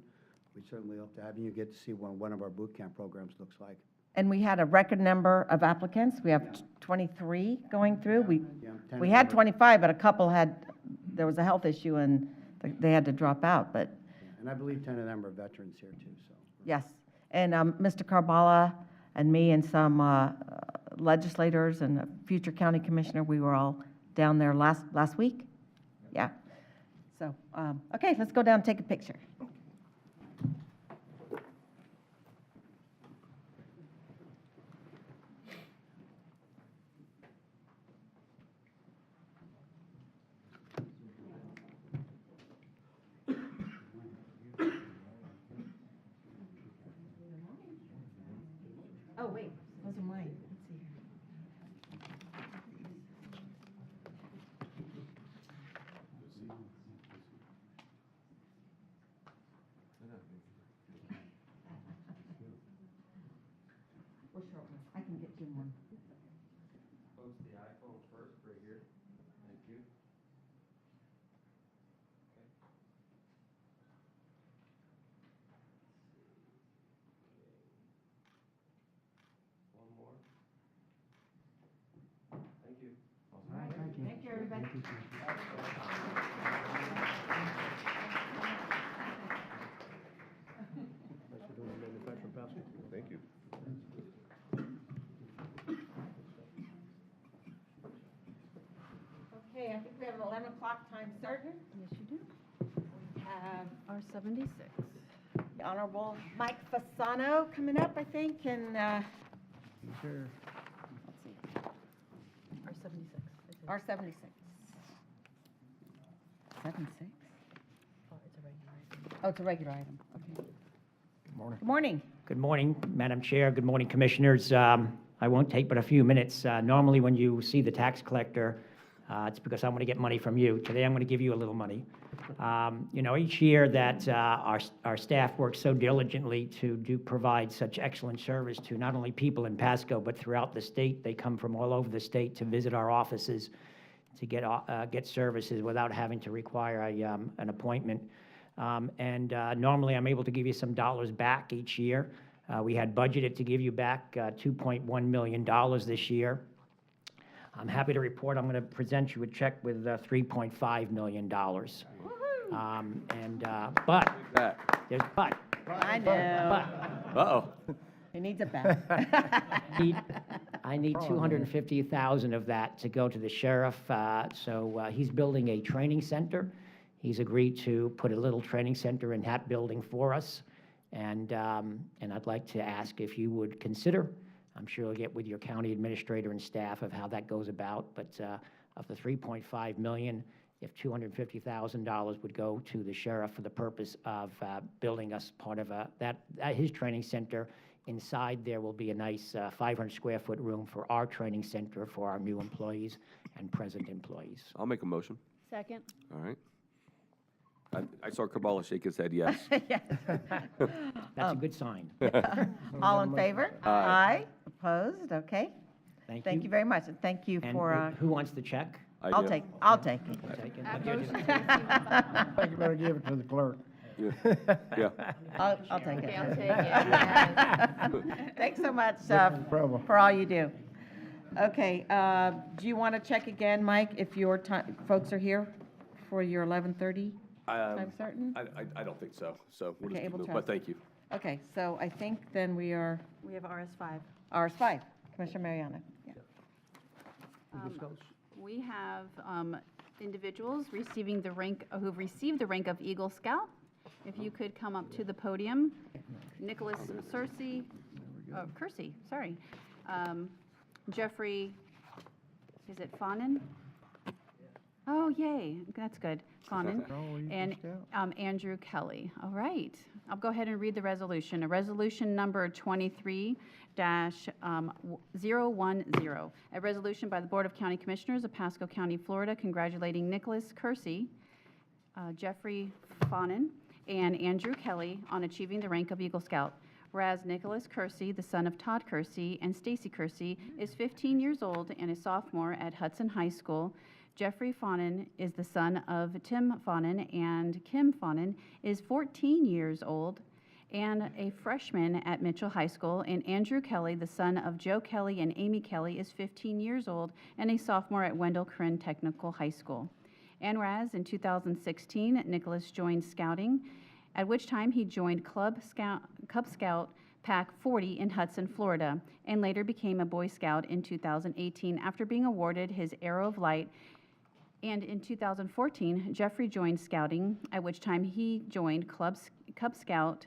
we'd certainly hope to have you. You get to see what one of our boot camp programs looks like. And we had a record number of applicants. We have 23 going through. We had 25, but a couple there was a health issue and they had to drop out, but. And I believe 10 of them are veterans here too, so. Yes, and Mr. Carbala and me and some legislators and a future county commissioner, we were all down there last week. Yeah. So, okay, let's go down and take a picture. Oh, wait, those are mine. Let's see here. We'll show them. I can get Jim one. Post the iPhone first right here. Thank you. One more. Thank you. All right, thank you, everybody. Thanks for doing the manufacturing, Pasco. Thank you. Okay, I think we have an 11 o'clock time certain. Yes, you do. We have Our R76. The Honorable Mike Fasano coming up, I think, and, Sure. let's see. R76. 76? Oh, it's a regular item, okay. Good morning. Good morning. Good morning, Madam Chair. Good morning, Commissioners. I won't take but a few minutes. Normally, when you see the tax collector, it's because I want to get money from you. Today, I'm going to give you a little money. You know, each year that our staff works so diligently to provide such excellent service to not only people in Pasco, but throughout the state. They come from all over the state to visit our offices to get services without having to require an appointment. Normally, I'm able to give you some dollars back each year. We had budgeted to give you back $2.1 million this year. I'm happy to report I'm going to present you a check with $3.5 million. But there's but. I know. Uh-oh. He needs it back. I need 250,000 of that to go to the sheriff. So he's building a training center. He's agreed to put a little training center in that building for us. And I'd like to ask if you would consider, I'm sure you'll get with your county administrator and staff of how that goes about, but of the $3.5 million, if $250,000 would go to the sheriff for the purpose of building us part of his training center. Inside there will be a nice 500 square foot room for our training center for our new employees and present employees. I'll make a motion. Second. All right. I saw Kabbalah shake his head yes. That's a good sign. All in favor? Aye. Opposed? Okay. Thank Thank you very much, and thank you And for, who wants the check? I'll take it. I'll take it. I think you better give it to the clerk. Yeah. I'll take it. Okay, I'll take it. Thanks so much trouble. for all you do. Okay, do you want to check again, Mike, if your folks are here for your 11:30 time certain? I don't think so. So we'll Okay, just able keep to moving, but thank you. Okay, so I think then we are We have RS5. RS5. Commissioner Mariano. Yeah. We have individuals receiving the rank, who've received the rank of Eagle Scout. If you could come up to the podium. Nicholas Kersey, sorry. Jeffrey, is it Fonin? Oh, yay, that's good, Fonin. And Andrew Kelly. All right, I'll go ahead and read the resolution. A resolution number 23-010. A resolution by the Board of County Commissioners of Pasco County, Florida, congratulating Nicholas Kersey, Jeffrey Fonin, and Andrew Kelly on achieving the rank of Eagle Scout. Whereas Nicholas Kersey, the son of Todd Kersey and Stacy Kersey, is 15 years old and a sophomore at Hudson High School. Jeffrey Fonin is the son of Tim Fonin, and Kim Fonin is 14 years old and a freshman at Mitchell High School. And Andrew Kelly, the son of Joe Kelly and Amy Kelly, is 15 years old and a sophomore at Wendell Corinne Technical High School. And whereas in 2016, Nicholas joined Scouting, at which time he joined Cub Scout Pack 40 in Hudson, Florida, and later became a Boy Scout in 2018 after being awarded his Arrow of Light. And in 2014, Jeffrey joined Scouting, at which time he joined Cub Scout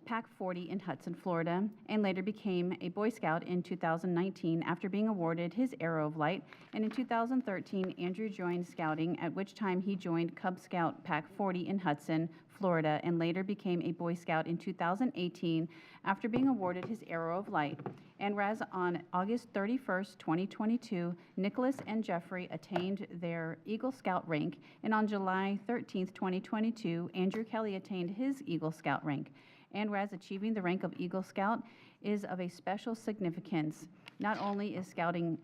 Pack 40 in Hudson, Florida, and later became a Boy Scout in 2019 after being awarded his Arrow of Light. And in 2013, Andrew joined Scouting, at which time he joined Cub Scout Pack 40 in Hudson, Florida, and later became a Boy Scout in 2018 after being awarded his Arrow of Light. And whereas on August 31st, 2022, Nicholas and Jeffrey attained their Eagle Scout rank, and on July 13th, 2022, Andrew Kelly attained his Eagle Scout rank. And whereas achieving the rank of Eagle Scout is of a special significance, not only in scouting,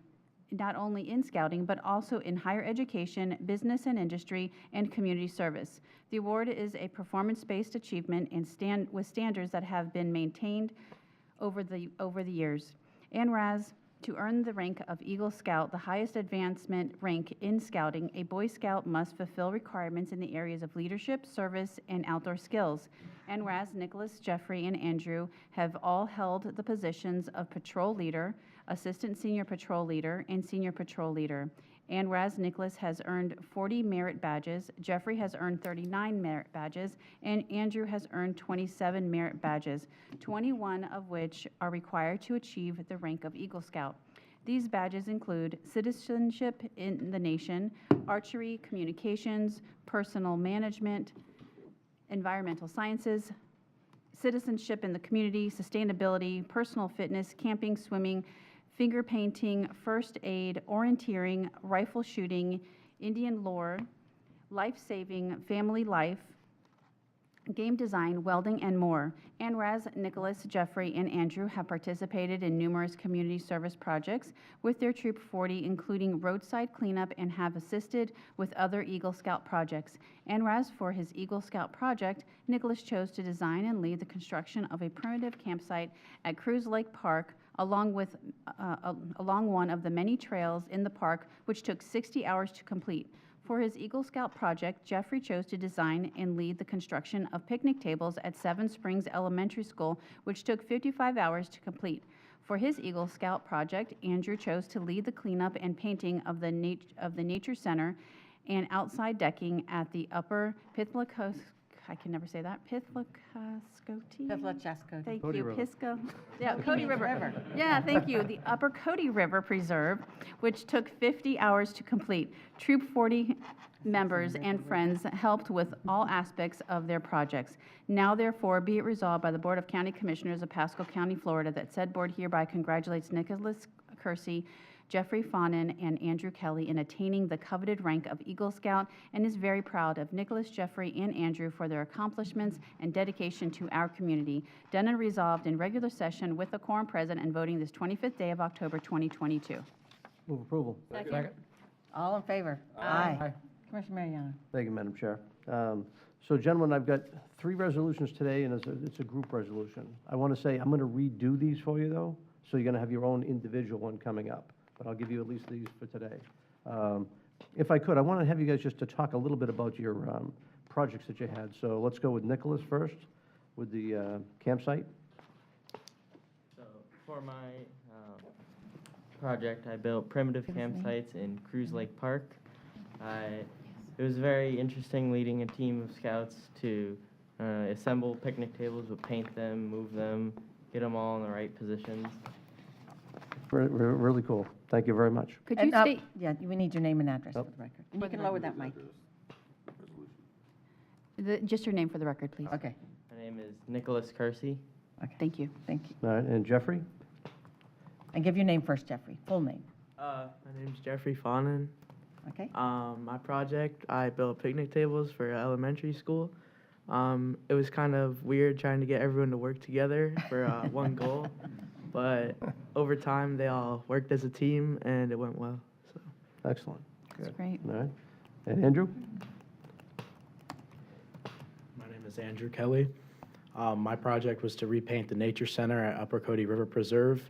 but also in higher education, business and industry, and community service. The award is a performance-based achievement and with standards that have been maintained over the years. And whereas to earn the rank of Eagle Scout, the highest advancement rank in scouting, a Boy Scout must fulfill requirements in the areas of leadership, service, and outdoor skills. And whereas Nicholas, Jeffrey, and Andrew have all held the positions of patrol leader, assistant senior patrol leader, and senior patrol leader. And whereas Nicholas has earned 40 merit badges, Jeffrey has earned 39 merit badges, and Andrew has earned 27 merit badges, 21 of which are required to achieve the rank of Eagle Scout. These badges include citizenship in the nation, archery, communications, personal management, environmental sciences, citizenship in the community, sustainability, personal fitness, camping, swimming, finger painting, first aid, orienteering, rifle shooting, Indian lore, life-saving, family life, game design, welding, and more. And whereas Nicholas, Jeffrey, and Andrew have participated in numerous community service projects with their Troop 40, including roadside cleanup, and have assisted with other Eagle Scout projects. And whereas for his Eagle Scout project, Nicholas chose to design and lead the construction of a primitive campsite at Cruise Lake Park, along one of the many trails in the park, which took 60 hours to complete. For his Eagle Scout project, Jeffrey chose to design and lead the construction of picnic tables at Seven Springs Elementary School, which took 55 hours to complete. For his Eagle Scout project, Andrew chose to lead the cleanup and painting of the Nature Center and outside decking at the Upper Pithilacos, I can never say that, Pithilacoscote? Thank Cody you, River. Pisco. Yeah, Cody River. Yeah, thank you. The Upper Cody River Preserve, which took 50 hours to complete. Troop 40 members and friends helped with all aspects of their projects. Now therefore be it resolved by the Board of County Commissioners of Pasco County, Florida, that said board hereby congratulates Nicholas Kersey, Jeffrey Fawnin, and Andrew Kelly in attaining the coveted rank of Eagle Scout, and is very proud of Nicholas, Jeffrey, and Andrew for their accomplishments and dedication to our community. Done and resolved in regular session with the quorum present and voting this 25th day of October 2022. Move approval. Second. All in favor? Aye. Commissioner Mariano. Thank you, Madam Chair. So gentlemen, I've got 3 resolutions today, and it's a group resolution. I want to say, I'm going to redo these for you, though, so you're going to have your own individual one coming up. But I'll give you at least these for today. If I could, I want to have you guys just to talk a little bit about your projects that you had. So let's go with Nicholas first, with the campsite. So for my project, I built primitive campsites in Cruise Lake Park. It was very interesting leading a team of scouts to assemble picnic tables, but paint them, move them, get them all in the right positions. Really cool. Thank you very much. Could you state? Yeah, we need your name and address for the record. And you can lower that mic. Just your name for the record, please. Okay. My name is Nicholas Kersey. Okay. Thank you. Thank you. All right, and Jeffrey? And give your name first, Jeffrey. Full name. My name's Jeffrey Fawnin. Okay. My project, I built picnic tables for elementary school. It was kind of weird trying to get everyone to work together for one goal, but over time they all worked as a team and it went well. So. Excellent. That's great. All right. And Andrew? My name is Andrew Kelly. My project was to repaint the Nature Center at Upper Cody River Preserve.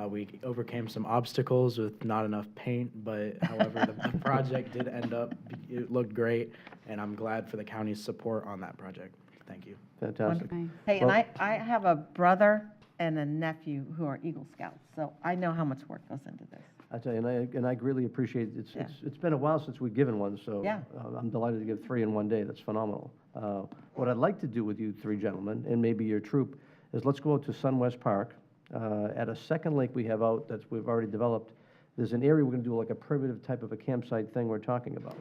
We overcame some obstacles with not enough paint, but however, the project did end up, it looked great, and I'm glad for the county's support on that project. Thank you. Fantastic. Hey, and I have a brother and a nephew who are Eagle Scouts, so I know how much work goes into this. I tell you, and I greatly appreciate it. It's been a while since we've given one, so Yeah. I'm delighted to give 3 in one day. That's phenomenal. What I'd like to do with you 3 gentlemen, and maybe your troop, is let's go out to Sunwest Park. At a second lake we have out that we've already developed, there's an area we're going to do like a primitive type of a campsite thing we're talking about.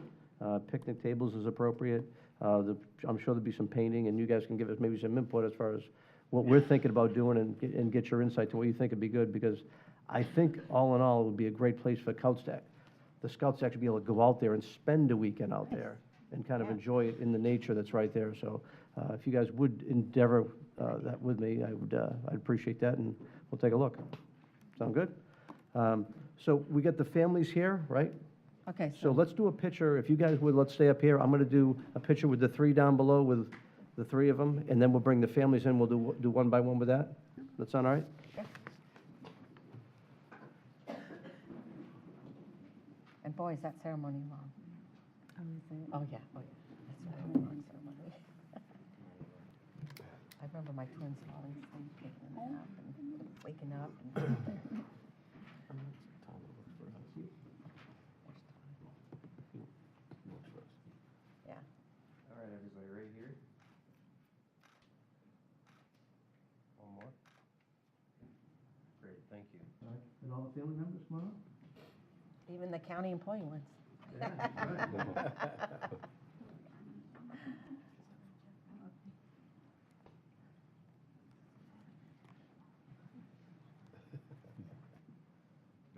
Picnic tables is appropriate. I'm sure there'll be some painting, and you guys can give us maybe some input as far as what we're thinking about doing and get your insight to what you think would be good, because I think all in all it would be a great place for the scouts to actually be able to go out there and spend a weekend out there and kind of enjoy it in the nature that's right there. So if you guys would endeavor that with me, I'd appreciate that, and we'll take a look. Sound good? So we got the families here, right? Okay. So let's do a picture. If you guys would, let's stay up here. I'm going to do a picture with the 3 down below with the 3 of them, and then we'll bring the families in. We'll do one by one with that. That sound all right? And boy, is that ceremony long. Oh, yeah, oh, yeah. That's a very long ceremony. I remember my twins falling asleep, taking a nap, and waking up. And family members, come on up. Even the county employee ones.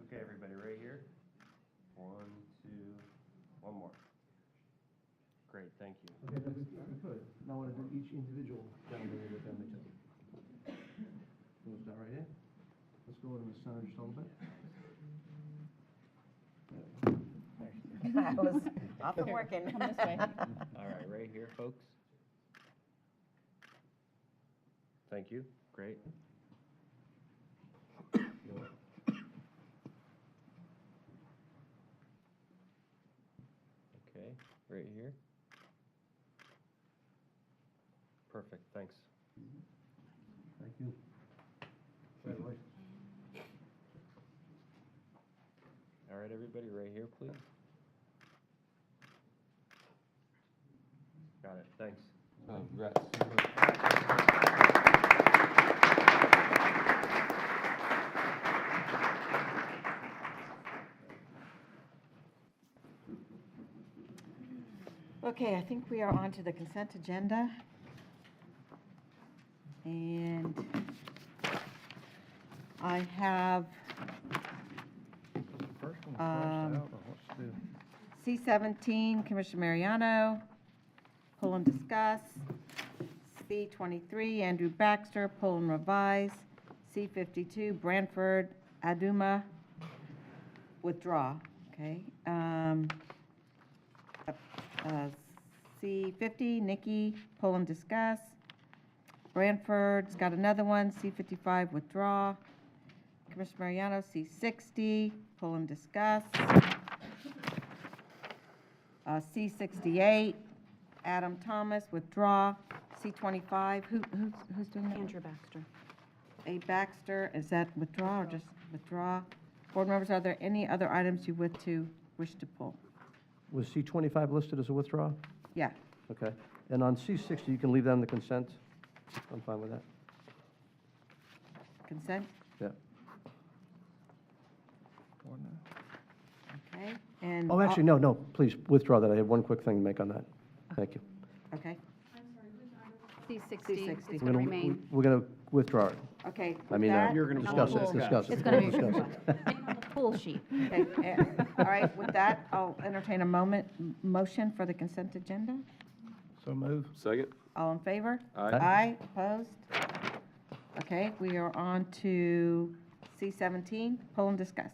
Okay, everybody, right here. 1, 2, one more. Great, thank you. Okay, if we could, now I want to do each individual gentleman with their family too. We'll start right here. Let's go in the center just a little bit. I was often working. Come this way. All right, right here, folks. Thank you. Great. Okay, right here. Perfect, thanks. Thank you. Congratulations. All right, everybody, right here, please. Got it, thanks. Congrats. Okay, I think we are on to the consent agenda. And I have C-17, Commissioner Mariano, pull and discuss. C-23, Andrew Baxter, pull and revise. C-52, Branford, Aduma, withdraw, okay? C-50, Nikki, pull and discuss. Branford's got another one, C-55, withdraw. Commissioner Mariano, C-60, pull and discuss. C-68, Adam Thomas, withdraw. C-25, who's doing that? Andrew Baxter. A. Baxter, is that withdraw or just withdraw? Board members, are there any other items you wish to pull? Was C-25 listed as a withdrawal? Yeah. Okay. And on C-60, you can leave that in the consent? I'm fine with that. Consent? Yeah. Okay, and. Oh, actually, no, please withdraw that. I have one quick thing to make on that. Thank you. Okay, C-60 is C-60. going to remain. We're going to withdraw it. okay. I mean, You're gonna discuss pull. it, discuss it. It's going to be Discuss it. on the pool sheet. Okay, all right, with that, I'll entertain a motion for the consent agenda. So move. Second? All in favor? Aye. Aye, opposed? Okay, we are on to C-17, pull and discuss.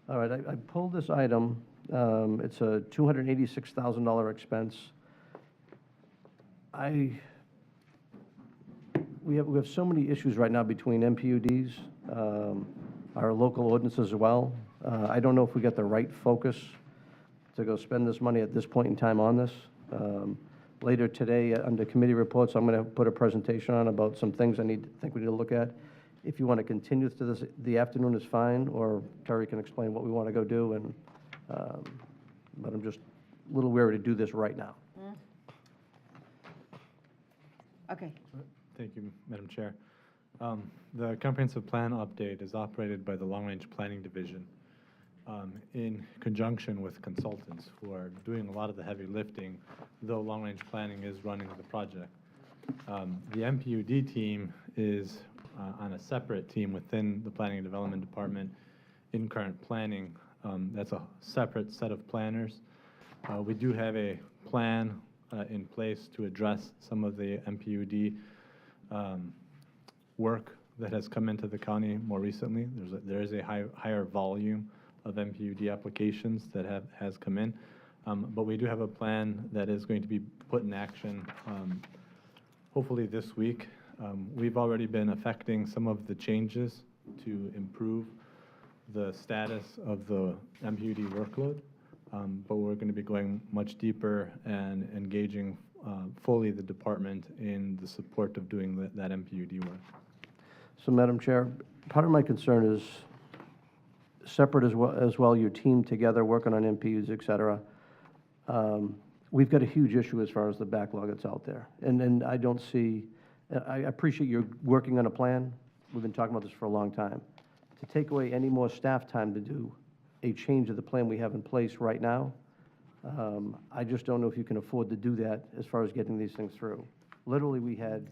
All right, I pulled this item. It's a $286,000 expense. We have so many issues right now between MPUDs, our local ordinances as well. I don't know if we got the right focus to go spend this money at this point in time on this. Later today, under committee reports, I'm going to put a presentation on about some things I think we need to look at. If you want to continue to this, the afternoon is fine, or Terry can explain what we want to go do, and, but I'm just a little wary to do this right now. Okay, Thank you, Madam Chair. The comprehensive plan update is operated by the Long Range Planning Division in conjunction with consultants who are doing a lot of the heavy lifting, though Long Range Planning is running the project. The MPUD team is on a separate team within the Planning and Development Department in current planning. That's a separate set of planners. We do have a plan in place to address some of the MPUD work that has come into the county more recently. There is a higher volume of MPUD applications that has come in, but we do have a plan that is going to be put in action hopefully this week. We've already been affecting some of the changes to improve the status of the MPUD workload, but we're going to be going much deeper and engaging fully the department in the support of doing that MPUD work. So, Madam Chair, part of my concern is separate as well, your team together working on MPUs, et cetera. We've got a huge issue as far as the backlog that's out there. And I don't see, I appreciate you're working on a plan. We've been talking about this for a long time. to take away any more staff time to do a change of the plan we have in place right now. I just don't know if you can afford to do that as far as getting these things through. Literally, we had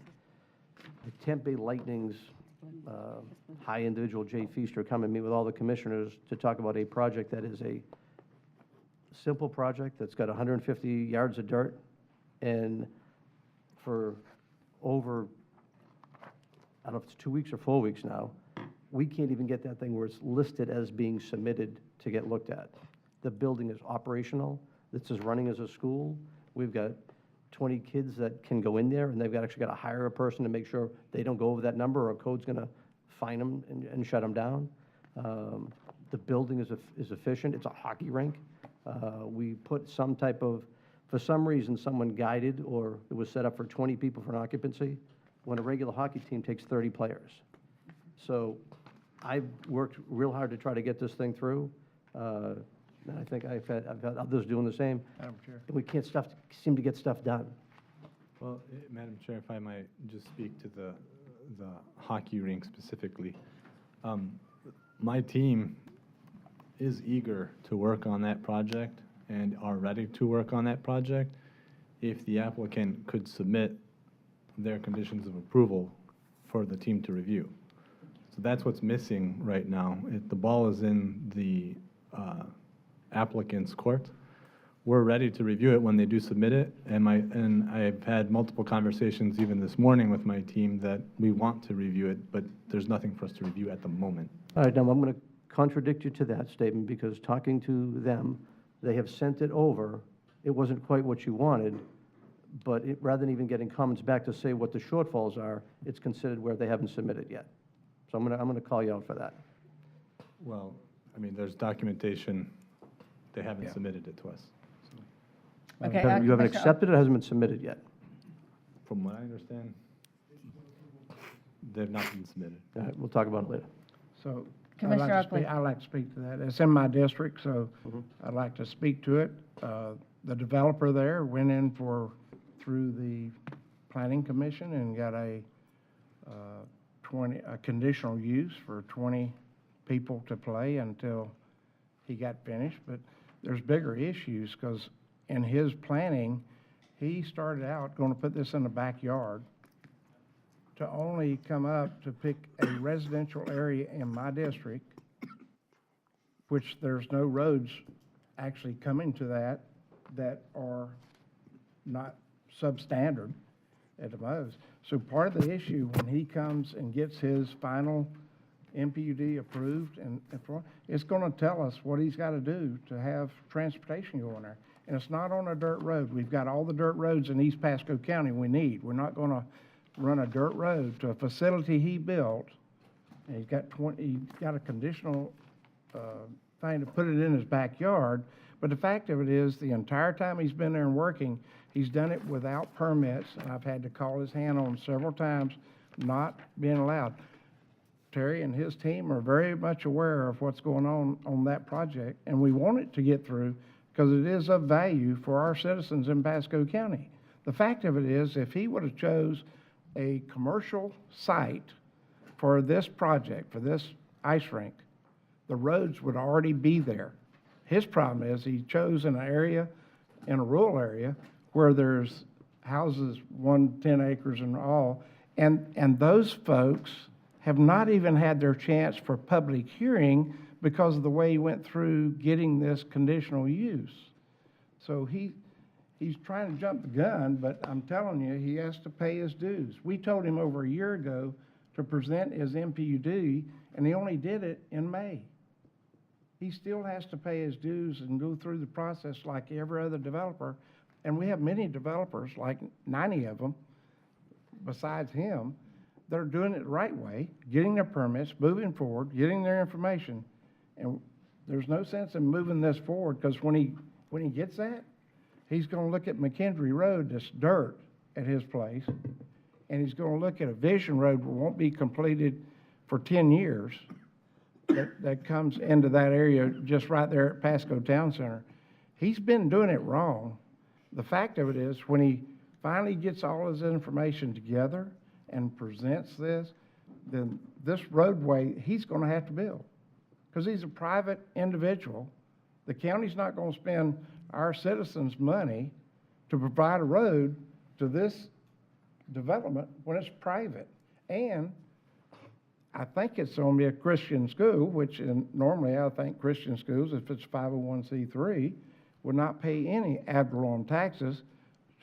the Tempe Lightning's high individual, Jay Feaster, come and meet with all the commissioners to talk about a project that is a simple project that's got 150 yards of dirt, and for over, I don't know if it's 2 weeks or 4 weeks now, we can't even get that thing where it's listed as being submitted to get looked at. The building is operational, it's as running as a school. We've got 20 kids that can go in there, and they've actually got to hire a person to make sure they don't go over that number, or a code's going to fine them and shut them down. The building is efficient. It's a hockey rink. We put some type of, for some reason, someone guided, or it was set up for 20 people for an occupancy, when a regular hockey team takes 30 players. So I've worked real hard to try to get this thing through. And I think I've had others doing the same. Madam Chair. And we can't seem to get stuff done. Well, Madam Chair, if I might just speak to the hockey rink specifically. My team is eager to work on that project and are ready to work on that project if the applicant could submit their conditions of approval for the team to review. So that's what's missing right now. The ball is in the applicant's court. We're ready to review it when they do submit it, and I've had multiple conversations even this morning with my team that we want to review it, but there's nothing for us to review at the moment. All right, now I'm going to contradict you to that statement, because talking to them, they have sent it over. It wasn't quite what you wanted, but rather than even getting comments back to say what the shortfalls are, it's considered where they haven't submitted yet. So I'm going to call you out for that. Well, I mean, there's documentation. They haven't submitted it to us. Okay, You haven't Commissioner- accepted it, it hasn't been submitted yet. From what I understand, they've not been submitted. All right, we'll talk about it later. So Commissioner Oakley. I'd like to speak to that. It's in my district, so I'd like to speak to it. The developer there went in through the Planning Commission and got a conditional use for 20 people to play until he got finished. But there's bigger issues, because in his planning, he started out going to put this in the backyard, to only come up to pick a residential area in my district, which there's no roads actually coming to that are not substandard at the most. So part of the issue when he comes and gets his final MPUD approved, and it's going to tell us what he's got to do to have transportation going there. And it's not on a dirt road. We've got all the dirt roads in East Pasco County we need. We're not going to run a dirt road to a facility he built, and he's got a conditional thing to put it in his backyard. But the fact of it is, the entire time he's been there and working, he's done it without permits, and I've had to call his hand on several times, not being allowed. Terry and his team are very much aware of what's going on that project, and we want it to get through because it is of value for our citizens in Pasco County. The fact of it is, if he would have chose a commercial site for this project, for this ice rink, the roads would already be there. His problem is he chose in an area, in a rural area, where there's houses, 10 acres and all, and those folks have not even had their chance for public hearing because of the way he went through getting this conditional use. So he's trying to jump the gun, but I'm telling you, he has to pay his dues. We told him over a year ago to present his MPUD, and he only did it in May. He still has to pay his dues and go through the process like every other developer. And we have many developers, like 90 of them, besides him, that are doing it the right way, getting their permits, moving forward, getting their information. And there's no sense in moving this forward, because when he gets that, he's going to look at McKendree Road, that's dirt at his place, and he's going to look at a Vision Road that won't be completed for 10 years that comes into that area just right there at Pasco Town Center. He's been doing it wrong. The fact of it is, when he finally gets all his information together and presents this, then this roadway, he's gonna have to build. Because he's a private individual. The county's not gonna spend our citizens' money to provide a road to this development when it's private. And I think it's gonna be a Christian school, which normally I think Christian schools, if it's 501c3, would not pay any ad valorem taxes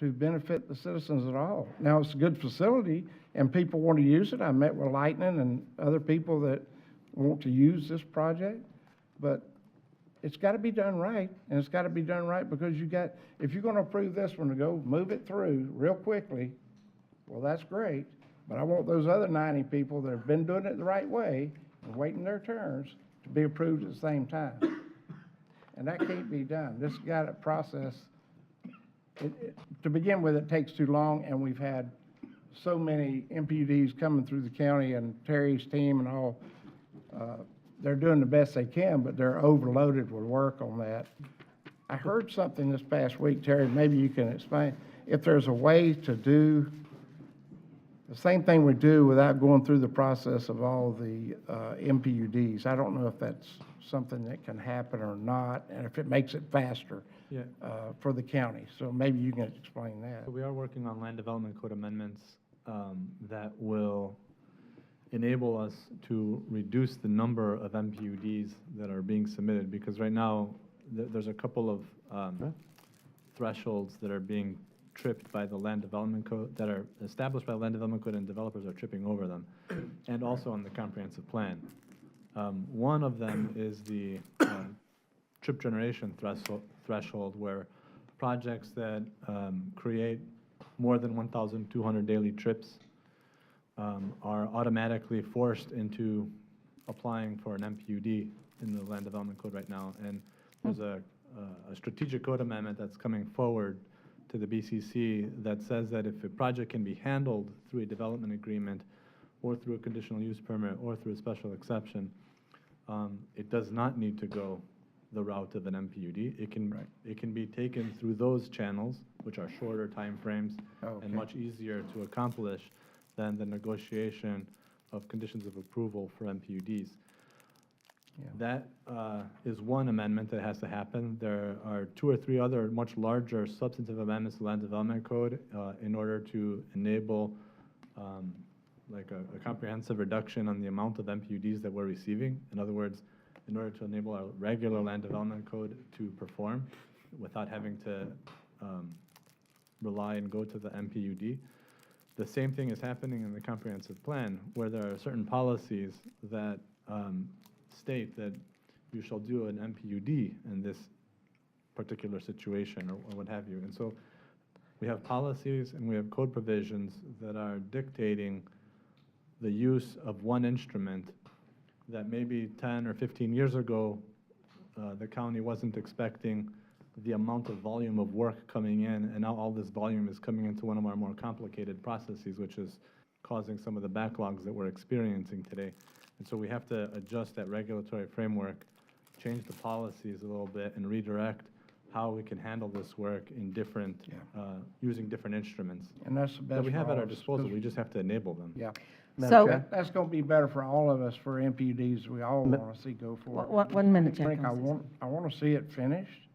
to benefit the citizens at all. Now, it's a good facility, and people want to use it. I met with Lightning and other people that want to use this project, but it's got to be done right, and it's got to be done right because if you're going to approve this one to go move it through real quickly, well, that's great, but I want those other 90 people that have been doing it the right way and waiting their turns to be approved at the same time. And that can't be done. This got a process. To begin with, it takes too long, and we've had so many MPUDs coming through the county, and Terry's team and all, they're doing the best they can, but they're overloaded with work on that. I heard something this past week, Terry, maybe you can explain, if there's a way to do the same thing we do without going through the process of all the MPUDs. I don't know if that's something that can happen or not, and if it makes it faster for the county. So maybe you can explain that. So we are working on land development code amendments that will enable us to reduce the number of MPUDs that are being submitted, because right now there's a couple of thresholds that are being tripped by the land development code, that are established by the land development code, and developers are tripping over them, and also on the comprehensive plan. One of them is the trip generation threshold, where projects that create more than 1,200 daily trips are automatically forced into applying for an MPUD in the land development code right now. And there's a strategic code amendment that's coming forward to the BCC that says that if a project can be handled through a development agreement or through a conditional use permit or through a special exception, it does not need to go the route of an MPUD. It can be taken through those channels, which are shorter timeframes and much easier to accomplish than the negotiation of conditions of approval for MPUDs. That is one amendment that has to happen. There are 2 or 3 other much larger substantive amendments to the land development code in order to enable like a comprehensive reduction on the amount of MPUDs that we're receiving. In other words, in order to enable our regular land development code to perform without having to rely and go to the MPUD. The same thing is happening in the comprehensive plan, where there are certain policies that state that you shall do an MPUD in this particular situation or what have you. And so we have policies and we have code provisions that are dictating the use of one instrument that maybe 10 or 15 years ago, the county wasn't expecting the amount of volume of work coming in, and now all this volume is coming into one of our more complicated processes, which is causing some of the backlogs that we're experiencing today. And so we have to adjust that regulatory framework, change the policies a little bit, and redirect how we can handle this work in different, using different instruments. And that's the best that we have for at all our of us, disposal. 'cause- We just have to enable them. Yeah. So- That's going to be better for all of us, for MPUDs. We all want to see go forward. One minute, Jack. Frank, I want to see it finished,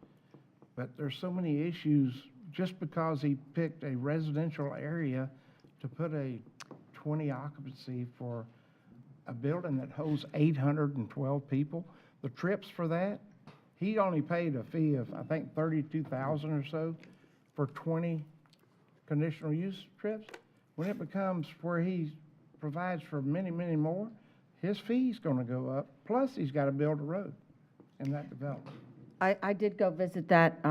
but there's so many issues just because he picked a residential area to put a 20 occupancy for a building that holds 812 people. The trips for that, he only paid a fee of, I think, $32,000 or so for 20 conditional use trips. When it becomes where he provides for many, many more, his fee's going to go up, plus he's got to build a road in that development. I did go visit that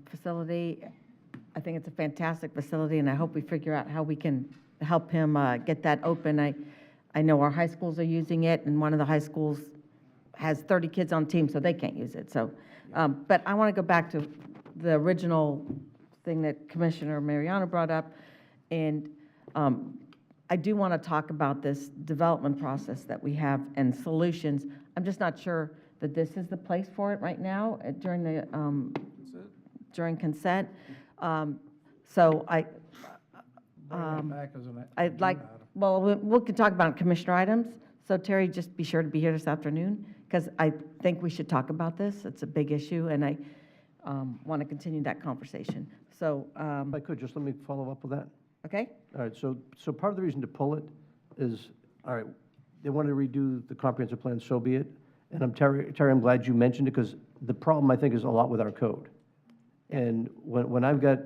facility. I think it's a fantastic facility, and I hope we figure out how we can help him get that open. I know our high schools are using it, and one of the high schools has 30 kids on team, so they can't use it. So, but I want to go back to the original thing that Commissioner Mariano brought up, and I do want to talk about this development process that we have and solutions. I'm just not sure that this is the place for it right now during the during consent. So Bring that back as an I'd like, agenda item. Well, we can talk about commissioner items. So Terry, just be sure to be here this afternoon, because I think we should talk about this. It's a big issue, and I want to continue that conversation. So, If I could, just let me follow up with that. okay? All right, so part of the reason to pull it is, all right, they want to redo the comprehensive plan, so be it. And Terry, I'm glad you mentioned it, because the problem, I think, is a lot with our code. And when I've got,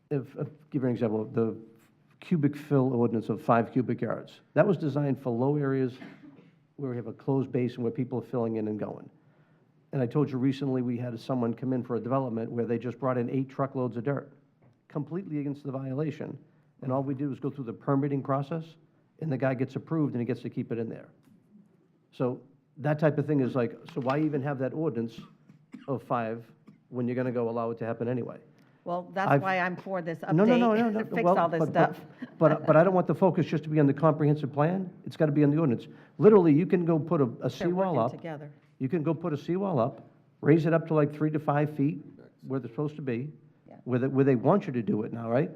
give you an example, the cubic fill ordinance of 5 cubic yards, that was designed for low areas where we have a closed basin where people are filling in and going. And I told you recently, we had someone come in for a development where they just brought in 8 truckloads of dirt, completely against the violation. And all we did was go through the permitting process, and the guy gets approved, and he gets to keep it in there. So that type of thing is like, so why even have that ordinance of 5 when you're going to go allow it to happen anyway? Well, that's why I'm for this No, update, to fix well, all this stuff. But I don't want the focus just to be on the comprehensive plan. It's got to be on the ordinance. Literally, you can go put a They're seawall working up. together. You can go put a seawall up, raise it up to like 3 to 5 feet where they're supposed to be, Yeah. where they want you to do it now, right?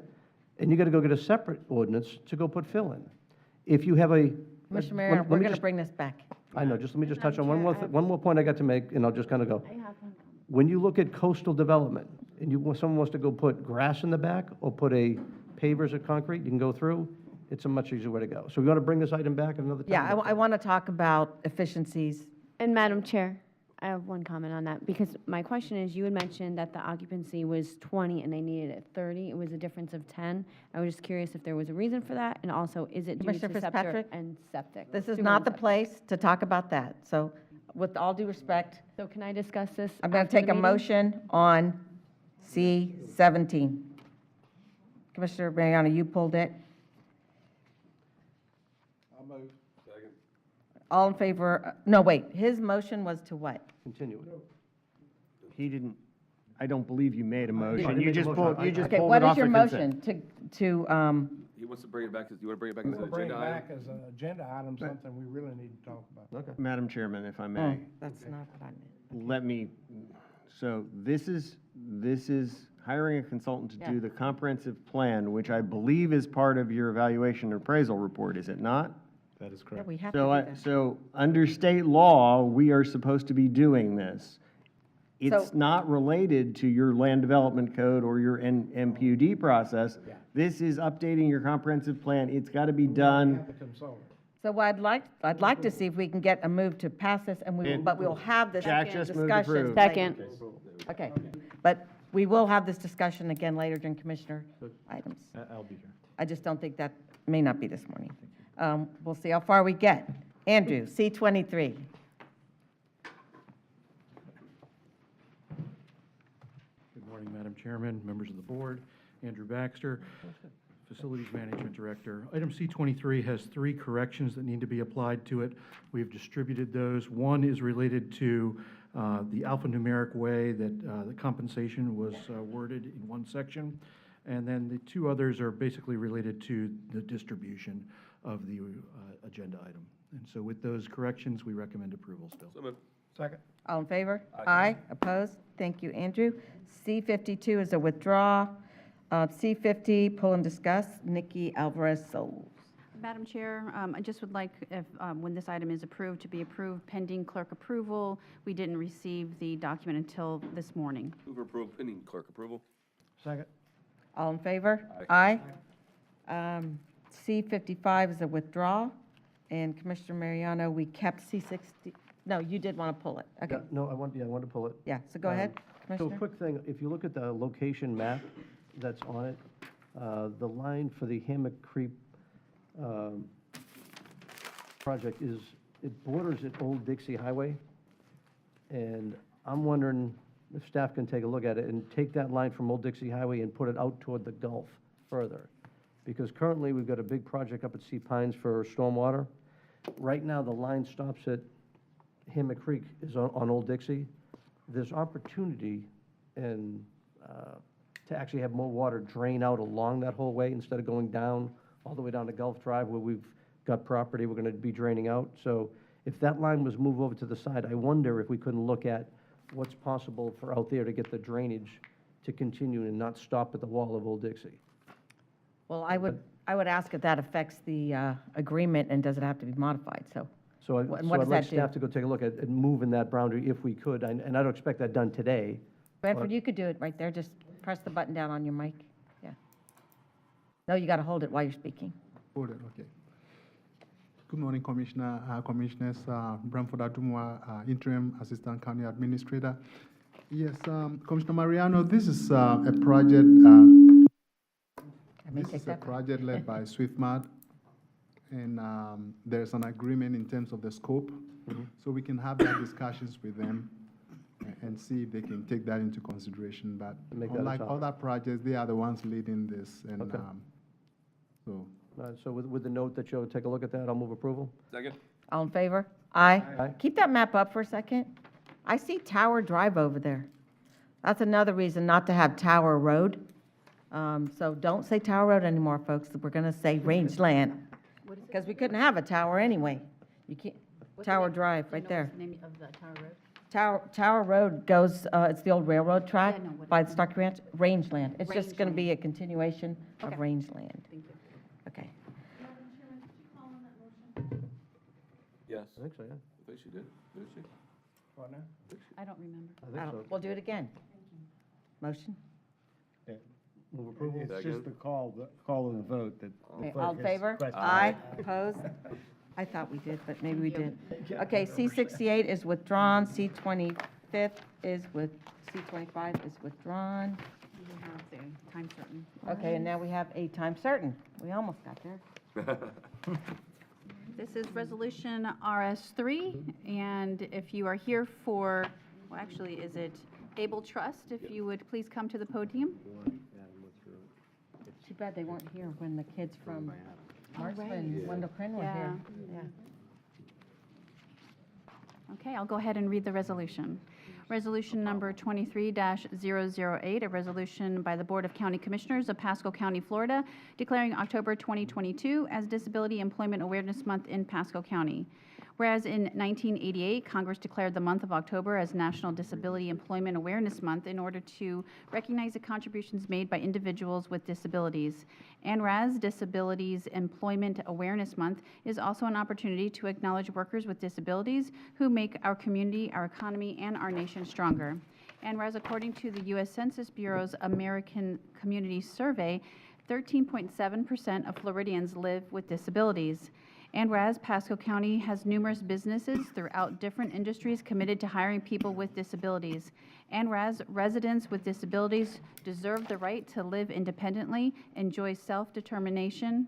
And you got to go get a separate ordinance to go put fill in. If you have a. Commissioner let Mariano, me we're going to just- bring this back. I know, just let me just touch on one more point I got to make, and I'll just kind of go. When you look at coastal development, and someone wants to go put grass in the back, or put a pavers of concrete, you can go through, it's a much easier way to go. So we want to bring this item back another time? Yeah, I want to talk about efficiencies. And Madam Chair, I have one comment on that, because my question is, you had mentioned that the occupancy was 20 and they needed it 30. It was a difference of 10. I was just curious if there was a reason for that, and also, is it due to Commissioner septic Fitzpatrick? and septic? This is Sewer not and the septic. place to talk about that. So with all due respect, So can I discuss this I'm going to after the take a meeting? motion on C17. Commissioner Mariano, you pulled it. I'll move. All in favor, no, wait, his motion was to what? Continue it. He didn't, I don't believe you made a didn't motion. make You a just motion. pulled, you just Okay, pulled what it is off your the consent. motion to, He wants to bring it back, you want to bring it back as We'll an bring it agenda back item? as an agenda item, something we really need to talk about. Okay. Madam Chairman, if I oh, may, that's not what I meant. let me, so this is hiring a consultant to Yeah. do the comprehensive plan, which I believe is part of your evaluation and appraisal report, is it not? That is Yeah, correct. we have to So, do that. so under state law, we are supposed to be doing this. It's So- not related to your land development code or your MPUD process. This is updating your comprehensive plan. It's got to be We done. have the consultant. So what I'd like to see if we can get a move to pass this, but we'll have this Jack just moved discussion. approved. later. Second. Okay, but we will have this discussion again later during commissioner items. I'll be here. I just don't think that, may not be this morning. We'll see how far we get. Andrew, C23. Good morning, Madam Chairman, members of the board. Andrew Baxter, Facilities Management Director. Item C23 has 3 corrections that need to be applied to it. We have distributed those. One is related to the alphanumeric way that the compensation was worded in one section. And then the 2 others are basically related to the distribution of the agenda item. And so with those corrections, we recommend approval still. So moved. Second. All in favor? Aye. Opposed? Thank you, Andrew. C52 is a withdraw. C50, pull and discuss. Nikki Alvarez Souls. Madam Chair, I just would like, if, when this item is approved, to be approved pending clerk approval. We didn't receive the document until this morning. Move approval, pending clerk approval. Second. All in favor? Aye. C55 is a withdrawal, and Commissioner Mariano, we kept C60, no, you did want to pull it. Okay, Yeah, no, I want to pull it. yeah, so go ahead, So a Commissioner. quick thing, if you look at the location map that's on it, the line for the Hammock Creek project is, it borders at Old Dixie Highway. And I'm wondering if staff can take a look at it and take that line from Old Dixie Highway and put it out toward the Gulf further. Because currently, we've got a big project up at Sea Pines for stormwater. Right now, the line stops at Hammock Creek is on Old Dixie. There's opportunity and to actually have more water drain out along that whole way instead of going down, all the way down to Gulf Drive where we've got property we're going to be draining out. So if that line was moved over to the side, I wonder if we couldn't look at what's possible for out there to get the drainage to continue and not stop at the wall of Old Dixie. Well, I would I would ask if that affects the agreement, and does it have to be modified, so. So And what I'd does like that do? staff to go take a look at moving that boundary if we could, and I don't expect that done today. Bradford, you could do it right there, just press the button down on your mic, yeah. No, you got to hold it while you're speaking. Hold it, okay. Good morning, Commissioners. Bramford Adumwa, Interim Assistant County Administrator. Yes, Commissioner Mariano, this is a project. This is a project led by SwiftMart, and there's an agreement in terms of the scope, so we can have that discussions with them and see if they can take that into consideration. But Make that a unlike topic. other projects, they are the ones leading this, and Okay. so. So with the note that you'll take a look at that, I'll move approval. Second? All in favor? Aye. Aye. Keep that map up for a second. I see Tower Drive over there. That's another reason not to have Tower Road. So don't say Tower Road anymore, folks. We're going to say rangeland, because we couldn't have a tower anyway. You can't, Tower Drive, right there. What's the name of the Tower Road? Tower Road goes, it's the old railroad track Yeah, I know what by it the is. Stockton Ranch, rangeland. It's just going to Rangeland. be a continuation of Okay. rangeland. Thank you. Okay. Yes. I think so, yeah. I think she did. Did she? I don't remember. I think so. We'll do it again. Motion? Move approval. It's just the call of the vote that. the Okay, clerk all in has favor? questions. Aye. Opposed? I thought we did, but maybe we didn't. Okay, C-68 is withdrawn, C-25 is C-25 is withdrawn. We have the time certain. Okay, and now we have a time certain. We almost got there. This is Resolution RS3, and if you are here for, well, actually, is it Able Trust? If you would please come to the podium. Too bad they weren't here when the kids from Marshall right. and Wendell Crane were here. Yeah. Okay, I'll go ahead and read the resolution. Resolution number 23-008, a resolution by the Board of County Commissioners of Pasco County, Florida, declaring October 2022 as Disability Employment Awareness Month in Pasco County. Whereas in 1988, Congress declared the month of October as National Disability Employment Awareness Month in order to recognize the contributions made by individuals with disabilities. And whereas Disabilities Employment Awareness Month is also an opportunity to acknowledge workers with disabilities who make our community, our economy, and our nation stronger. And whereas according to the U.S. Census Bureau's American Community Survey, 13.7% of Floridians live with disabilities. And whereas Pasco County has numerous businesses throughout different industries committed to hiring people with disabilities. And whereas residents with disabilities deserve the right to live independently, enjoy self-determination,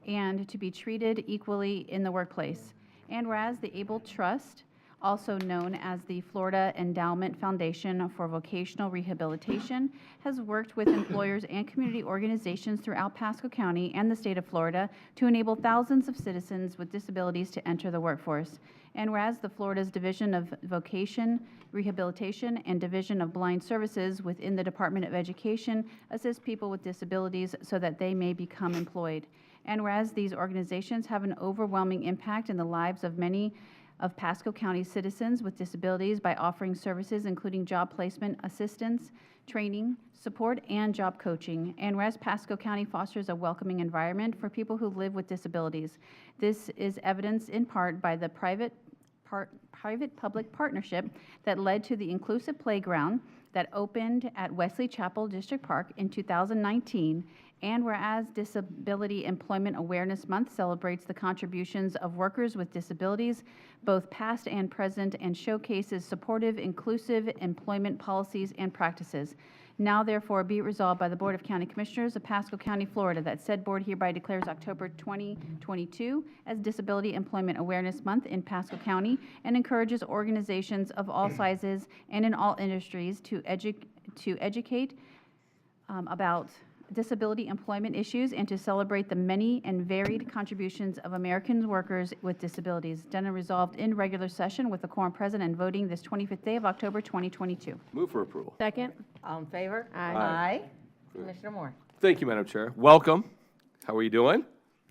and to be treated equally in the workplace. And whereas the Able Trust, also known as the Florida Endowment Foundation for Vocational Rehabilitation, has worked with employers and community organizations throughout Pasco County and the state of Florida to enable thousands of citizens with disabilities to enter the workforce. And whereas the Florida's Division of Vocation Rehabilitation and Division of Blind Services within the Department of Education assist people with disabilities so that they may become employed. And whereas these organizations have an overwhelming impact in the lives of many of Pasco County citizens with disabilities by offering services including job placement assistance, training, support, and job coaching. And whereas Pasco County fosters a welcoming environment for people who live with disabilities. This is evidenced in part by the private-public partnership that led to the inclusive playground that opened at Wesley Chapel District Park in 2019. And whereas Disability Employment Awareness Month celebrates the contributions of workers with disabilities, both past and present, and showcases supportive, inclusive employment policies and practices. Now therefore be it resolved by the Board of County Commissioners of Pasco County, Florida, that said board hereby declares October 2022 as Disability Employment Awareness Month in Pasco County and encourages organizations of all sizes and in all industries to educate about disability employment issues and to celebrate the many and varied contributions of American workers with disabilities. Done and resolved in regular session with the quorum present and voting this 25th day of October 2022. Move for approval. Second? All in favor? Aye. Aye. Commissioner Moore. Thank you, Madam Chair. Welcome. How are you doing?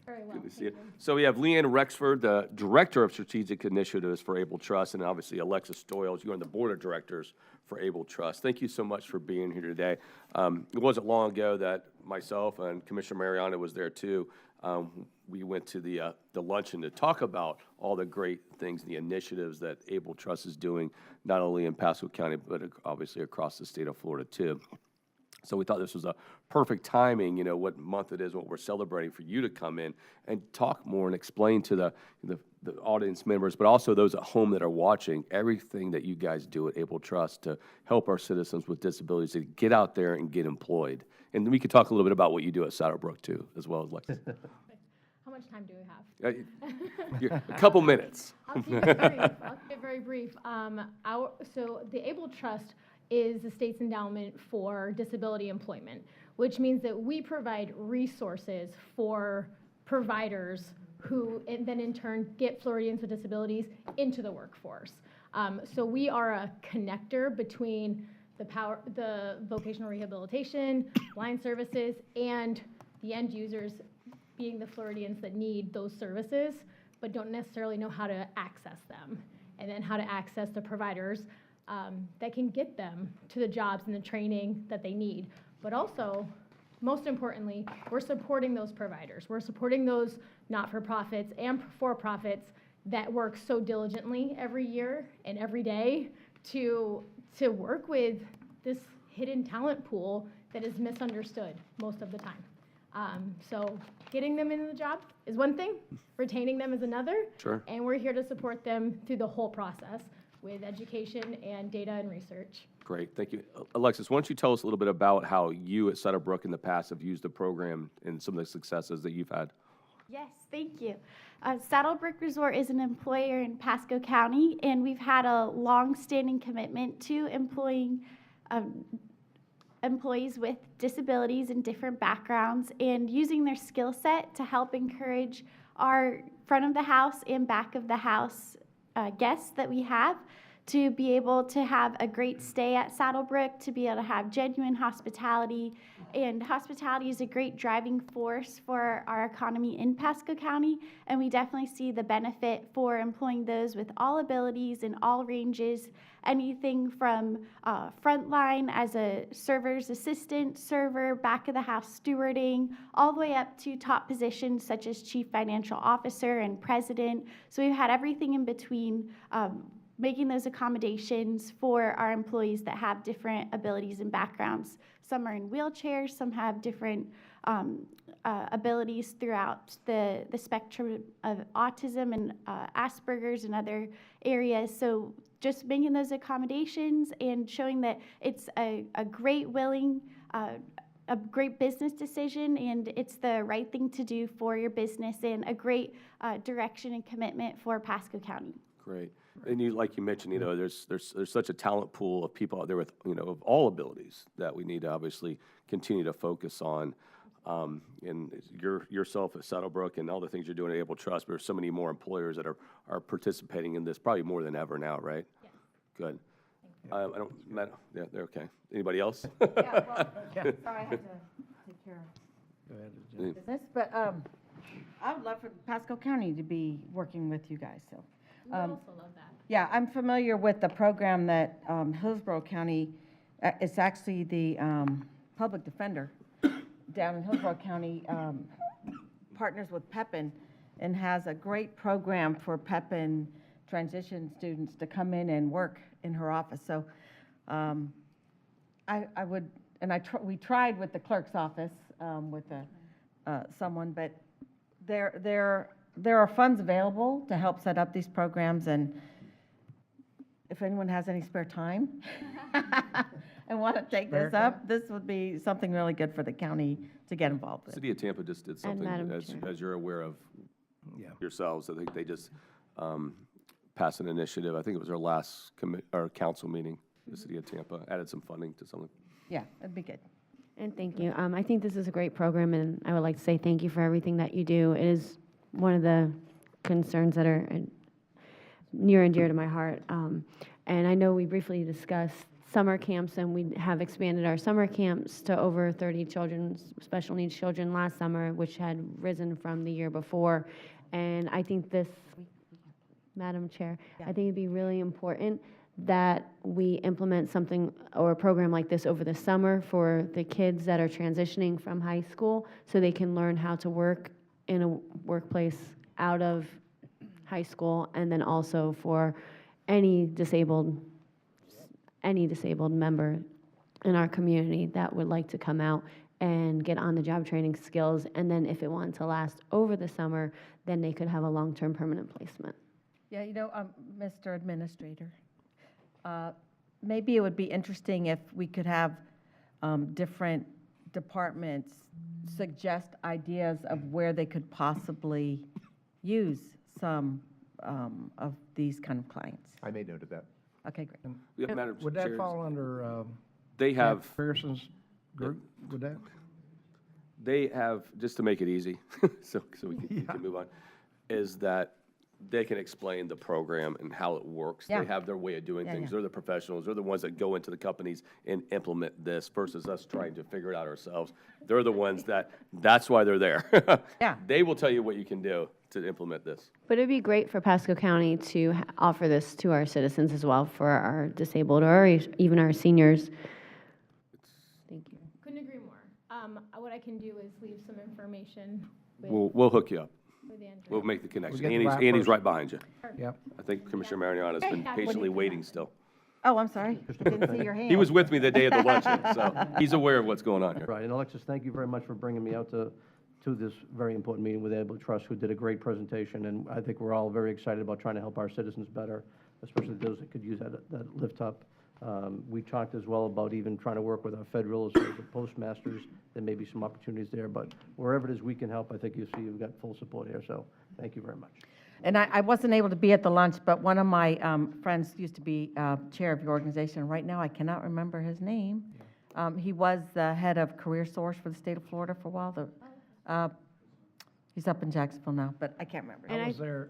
Very well. Good to see you. So we have Leanne Rexford, the Director of Strategic Initiatives for Able Trust, and obviously Alexis Doyles, you're on the Board of Directors for Able Trust. Thank you so much for being here today. It wasn't long ago that myself and Commissioner Mariano was there too. We went to the luncheon to talk about all the great things, the initiatives that Able Trust is doing, not only in Pasco County, but obviously across the state of Florida too. So we thought this was a perfect timing, you know, what month it is, what we're celebrating, for you to come in and talk more and explain to the audience members, but also those at home that are watching, everything that you guys do at Able Trust to help our citizens with disabilities to get out there and get employed. And we could talk a little bit about what you do at Saddlebrook too, as well as Lexus. How much time do we have? A couple minutes. I'll keep it brief. I'll keep it very brief. So the Able Trust is the state's endowment for disability employment, which means that we provide resources for providers who then in turn get Floridians with disabilities into the workforce. So we are a connector between the vocational rehabilitation, blind services, and the end users, being the Floridians that need those services, but don't necessarily know how to access them, and then how to access the providers that can get them to the jobs and the training that they need. But also, most importantly, we're supporting those providers. We're supporting those not-for-profits and for-profits that work so diligently every year and every day to work with this hidden talent pool that is misunderstood most of the time. So getting them into the job is one thing, retaining them is another. Sure. And we're here to support them through the whole process with education and data and research. Great, thank you. Alexis, why don't you tell us a little bit about how you at Saddlebrook in the past have used the program and some of the successes that you've had? Yes, thank you. Saddlebrook Resort is an employer in Pasco County, and we've had a long-standing commitment to employing employees with disabilities and different backgrounds, and using their skill set to help encourage our front of the house and back of the house guests that we have to be able to have a great stay at Saddlebrook, to be able to have genuine hospitality. And hospitality is a great driving force for our economy in Pasco County, and we definitely see the benefit for employing those with all abilities and all ranges, anything from frontline as a server's assistant, server, back of the house stewarding, all the way up to top positions such as chief financial officer and president. So we've had everything in between, making those accommodations for our employees that have different abilities and backgrounds. Some are in wheelchairs, some have different abilities throughout the spectrum of autism and Asperger's and other areas. So just making those accommodations and showing that it's a great a great business decision, and it's the right thing to do for your business, and a great direction and commitment for Pasco County. Great. And you, like you mentioned, you know, there's such a talent pool of people out there with, you know, of all abilities that we need to obviously continue to focus on. And yourself at Saddlebrook and all the things you're doing at Able Trust, but there's so many more employers that are participating in this, probably more than ever now, right? Yes. Good. I don't, Matt, yeah, they're okay. Anybody else? Yeah, well, sorry, I had to take care of business, but I would love for Pasco County to be working with you guys, so. We would also love that. Yeah, I'm familiar with the program that Hillsborough County, it's actually the public defender down in Hillsborough County, partners with Pepin and has a great program for Pepin transition students to come in and work in her office. So I would, and we tried with the clerk's office with someone, but there are funds available to help set up these programs, and if anyone has any spare time and want to take this up, this would be something really good for the county to get involved with. City of Tampa just did something, as you're aware of yourselves. I think they just passed an initiative. I think it was our last council meeting. The City of Tampa added some funding to something. Yeah, that'd be good. And thank you. I think this is a great program, and I would like to say thank you for everything that you do. It is one of the concerns that are near and dear to my heart. And I know we briefly discussed summer camps, and we have expanded our summer camps to over 30 children, special needs children last summer, which had risen from the year before. And I think this, Madam Chair, I think it'd be really important that we implement something or a program like this over the summer for the kids that are transitioning from high school, so they can learn how to work in a workplace out of high school, and then also for any disabled member in our community that would like to come out and get on-the-job training skills, and then if it wanted to last over the summer, then they could have a long-term permanent placement. Yeah, Mr. Administrator, maybe it would be interesting if we could have different departments suggest ideas of where they could possibly use some of these kind of clients. I made note of that. Okay, great. Yeah, Madam Would that Chair, fall under They have, Pearson's group? Would that? they have, just to make it easy, so we can move on, is that they can explain the program and how it works. Yeah. They have their way of doing things. Yeah. They're the professionals. They're the ones that go into the companies and implement this versus us trying to figure it out ourselves. They're the ones that's why they're there. Yeah. They will tell you what you can do to implement this. But it'd be great for Pasco County to offer this to our citizens as well, for our disabled or even our seniors. Thank you. Couldn't agree more. What I can do is leave some information with, We'll hook you up. with Andrew. We'll make the connection. We'll get the right Andy's person. right behind you. Yep. I think Commissioner Mariano's been patiently waiting still. Oh, I'm sorry. Didn't see your hand. He was with me the day of the luncheon, so he's aware of what's going on here. Right, and Alexis, thank you very much for bringing me out to this very important meeting with Able Trust, who did a great presentation, and I think we're all very excited about trying to help our citizens better, especially those that could use that lift up. We talked as well about even trying to work with our federal, as well as the postmasters. There may be some opportunities there, but wherever it is we can help, I think you'll see we've got full support here, so thank you very much. And I wasn't able to be at the lunch, but one of my friends used to be chair of your organization. Right now, I cannot remember his name. He was the head of Career Source for the state of Florida for a while. He's up in Jacksonville now, but I can't remember. I was there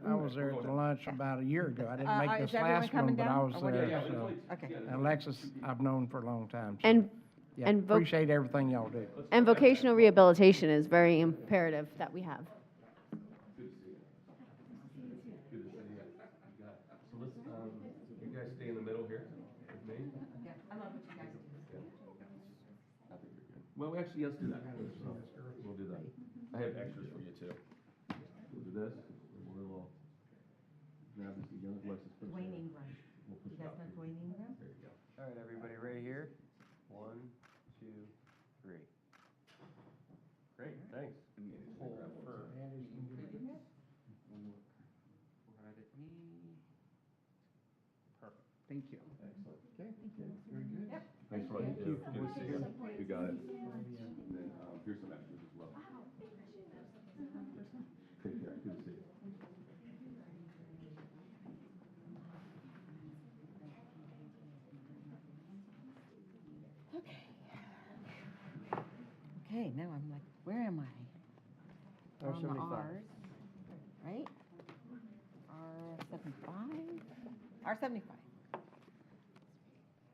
at the lunch about a year ago. I didn't make is this everyone last coming one, but I down, was or what are you there, doing? so. Okay. And Alexis, I've known for a long time. so, And yeah, and voc- appreciate everything y'all do. And vocational rehabilitation is very imperative that we have. You guys stay in the middle here with me? Yeah, I love what you guys do. I think you're good. Well, actually, let's do that. We'll do that. I have extras for you, too. We'll do this. We'll grab this together. Alexis, put it Dwayne there. Ingram. We'll push You it guys out. know Dwayne Ingram? There you go. All right, everybody ready here? 1, 2, 3. Great, thanks. Thank you. Excellent. Okay. Very good. Thanks for all you do. Good to see you. You got it. And then, here's some extras as well. Take care. Good to see you. Okay, now I'm like, where am I? On the R75. Rs, right? R75? R75.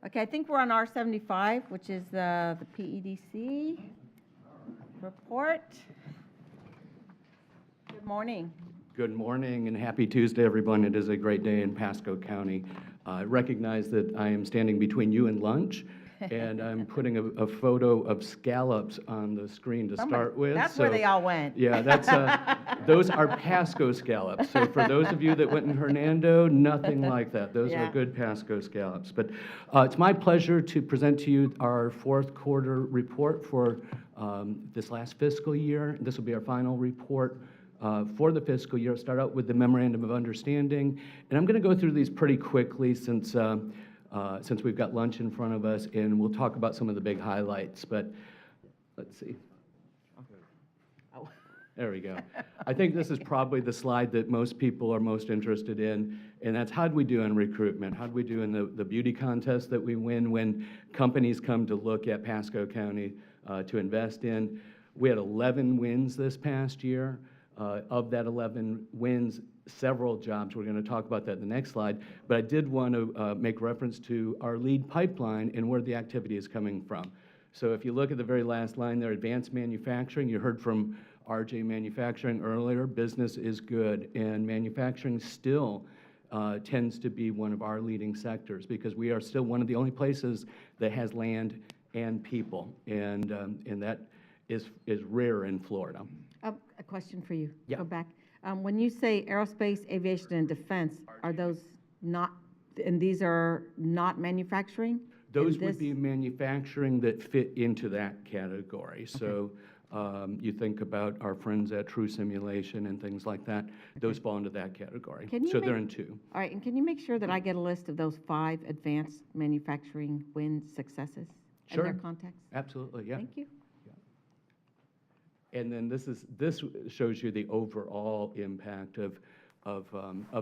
Okay, I think we're on R75, which is the PEDC report. Good morning. Good morning and happy Tuesday, everyone. It is a great day in Pasco County. I recognize that I am standing between you and lunch, and I'm putting a photo of scallops on the screen to start with. That's where they all went. Yeah, those are Pasco scallops. So for those of you that went in Hernando, nothing like that. Those are good Pasco scallops. But it's my pleasure to present to you our fourth quarter report for this last fiscal year. This will be our final report for the fiscal year. I'll start out with the memorandum of understanding, and I'm going to go through these pretty quickly since we've got lunch in front of us, and we'll talk about some of the big highlights. But let's see. There we go. I think this is probably the slide that most people are most interested in, and that's how do we do in recruitment? How do we do in the beauty contest that we win when companies come to look at Pasco County to invest in? We had 11 wins this past year. Of that 11 wins, several jobs, we're going to talk about that in the next slide, but I did want to make reference to our lead pipeline and where the activity is coming from. So if you look at the very last line there, advanced manufacturing, you heard from RJ Manufacturing earlier, business is good, and manufacturing still tends to be one of our leading sectors because we are still one of the only places that has land and people, and that is rare in Florida. A question for you. Yeah. Go back. When you say aerospace, aviation, and defense, are those not, and these are not manufacturing? Those would be manufacturing that fit into that category. So you think about our friends at True Simulation and things like that. Those fall into that category. So they're in two. All right, and can you make sure that I get a list of those 5 advanced manufacturing win successes? Sure. And their context? Absolutely, yeah. Thank you. And then this shows you the overall impact of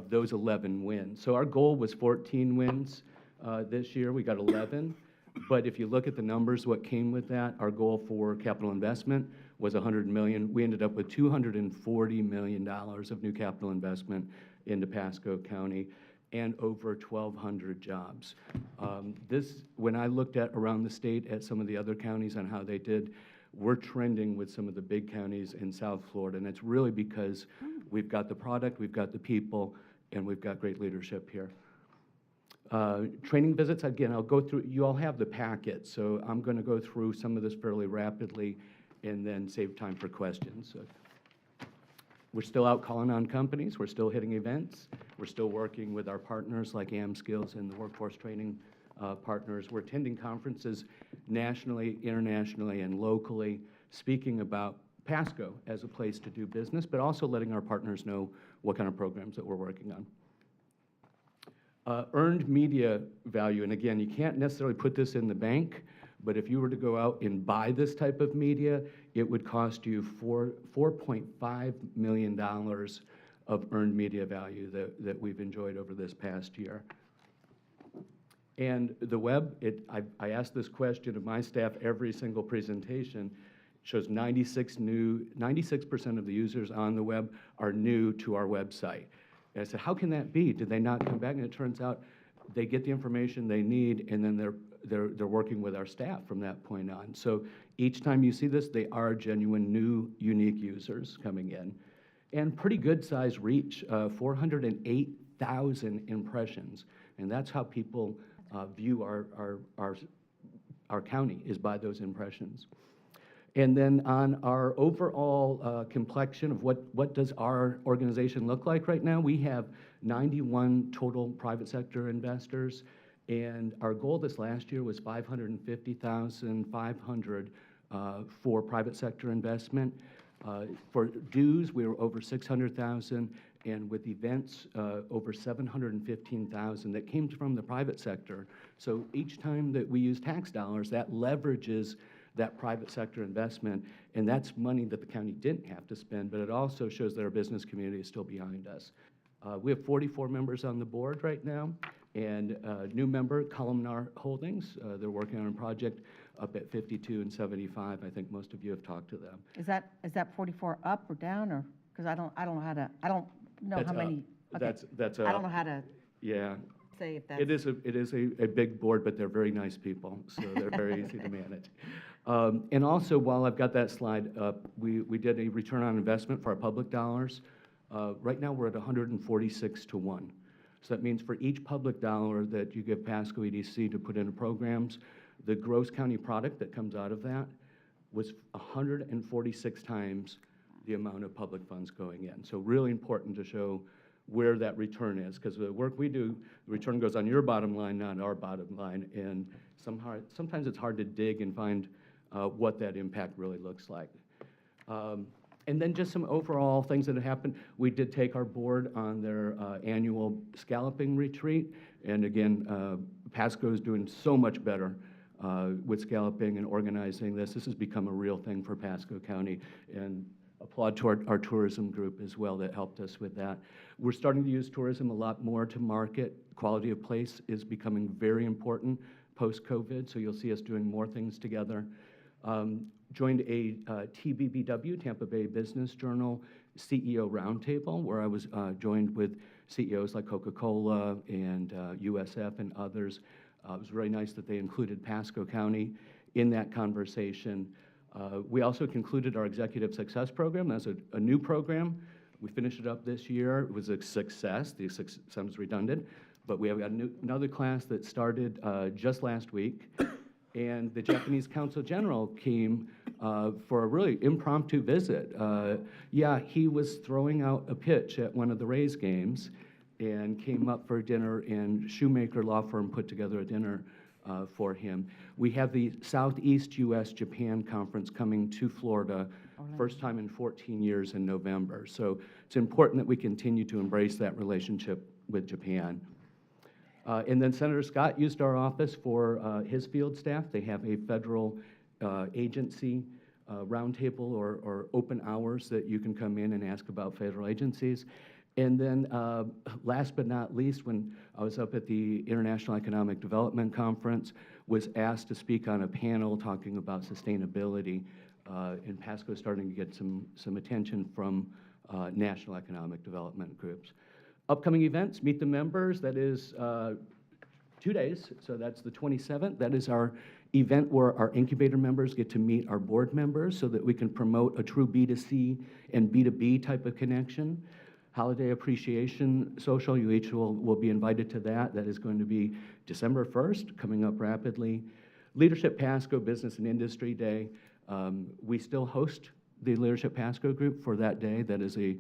those 11 wins. So our goal was 14 wins this year. We got 11. But if you look at the numbers, what came with that, our goal for capital investment was $100 million. We ended up with $240 million of new capital investment into Pasco County and over 1,200 jobs. When I looked at around the state at some of the other counties and how they did, we're trending with some of the big counties in South Florida, and it's really because we've got the product, we've got the people, and we've got great leadership here. Training visits, again, I'll go through, you all have the packet, so I'm going to go through some of this fairly rapidly and then save time for questions. So we're still out calling on companies, we're still hitting events, we're still working with our partners like AmSkills and the workforce training partners. We're attending conferences nationally, internationally, and locally, speaking about Pasco as a place to do business, but also letting our partners know what kind of programs that we're working on. Earned media value, and again, you can't necessarily put this in the bank, but if you were to go out and buy this type of media, it would cost you $4.5 million of earned media value that we've enjoyed over this past year. And the web, I ask this question of my staff every single presentation, shows 96% of the users on the web are new to our website. And I said, how can that be? Did they not come back? And it turns out they get the information they need, and then they're working with our staff from that point on. So each time you see this, they are genuine, new, unique users coming in. And pretty good size reach, 408,000 impressions. And that's how people view our county, is by those impressions. And then on our overall complexion of what does our organization look like right now, we have 91 total private sector investors, and our goal this last year was 550,500 for private sector investment. For dues, we were over 600,000, and with events, over 715,000 that came from the private sector. So each time that we use tax dollars, that leverages that private sector investment, and that's money that the county didn't have to spend, but it also shows that our business community is still behind us. We have 44 members on the board right now, and a new member, Columnar Holdings, they're working on a project up at 52 and 75. I think most of you have talked to them. Is that 44 up or down, or, because I don't know how to, I don't know That's how many. up. Okay. That's I don't know how to yeah. say if that's. It is a big board, but they're very nice people, so they're very easy to manage. And also, while I've got that slide up, we did a return on investment for our public dollars. Right now, we're at 146 to 1. So that means for each public dollar that you give Pasco EDC to put into programs, the gross county product that comes out of that was 146 times the amount of public funds going in. So really important to show where that return is, because the work we do, the return goes on your bottom line, not our bottom line, and sometimes it's hard to dig and find what that impact really looks like. And then just some overall things that have happened. We did take our board on their annual scalloping retreat, and again, Pasco is doing so much better with scalloping and organizing this. This has become a real thing for Pasco County, and applaud to our tourism group as well that helped us with that. We're starting to use tourism a lot more to market. Quality of place is becoming very important post-COVID, so you'll see us doing more things together. joined a TBBW, Tampa Bay Business Journal, CEO Roundtable, where I was joined with CEOs like Coca-Cola and USF and others. It was very nice that they included Pasco County in that conversation. We also concluded our Executive Success Program. That's a new program. We finished it up this year. It was a success. The sounds redundant, but we have got another class that started just last week. And the Japanese Consul General came for a really impromptu visit. Yeah, he was throwing out a pitch at one of the Rays games and came up for dinner, and Shoemaker Law Firm put together a dinner for him. We have the Southeast U.S.-Japan Conference coming to Florida, first time in 14 years in November. So it's important that we continue to embrace that relationship with Japan. And then Senator Scott used our office for his field staff. They have a federal agency roundtable or open hours that you can come in and ask about federal agencies. And then last but not least, when I was up at the International Economic Development Conference, was asked to speak on a panel talking about sustainability. And Pasco is starting to get some attention from national economic development groups. Upcoming events, meet the members, that is 2 days, so that's the 27th. That is our event where our incubator members get to meet our board members so that we can promote a true B2C and B2B type of connection. Holiday Appreciation Social, you each will be invited to that. That is going to be December 1st, coming up rapidly. Leadership Pasco Business and Industry Day. We still host the Leadership Pasco group for that day. That is a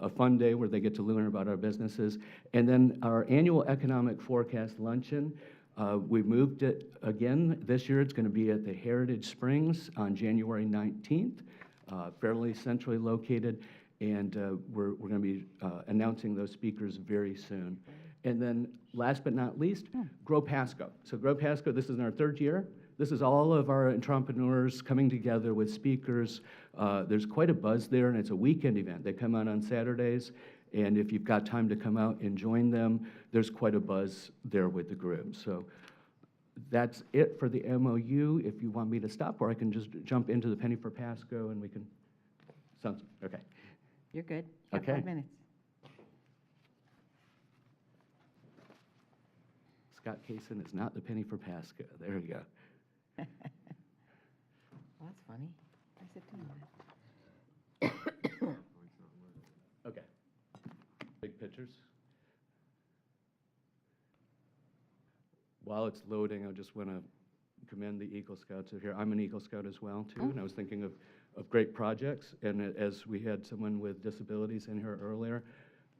fun day where they get to learn about our businesses. And then our annual Economic Forecast Luncheon, we moved it again. This year it's going to be at the Heritage Springs on January 19th, fairly centrally located. And we're going to be announcing those speakers very soon. And then last but not least, Grow Pasco. So Grow Pasco, this is in our third year. This is all of our entrepreneurs coming together with speakers. There's quite a buzz there, and it's a weekend event. They come out on Saturdays, and if you've got time to come out and join them, there's quite a buzz there with the group. So that's it for the MOU. If you want me to stop, or I can just jump into the Penny for Pasco, and we can, sounds, okay. You're good. You have Okay. 5 minutes. Scott Kaysen is not the Penny for Pasco. There we go. Well, that's funny. I said to Okay. Big pictures. While it's loading, I just want to commend the Eagle Scouts here. I'm an Eagle Scout as well, too, and I was thinking of great projects. And as we had someone with disabilities in here earlier,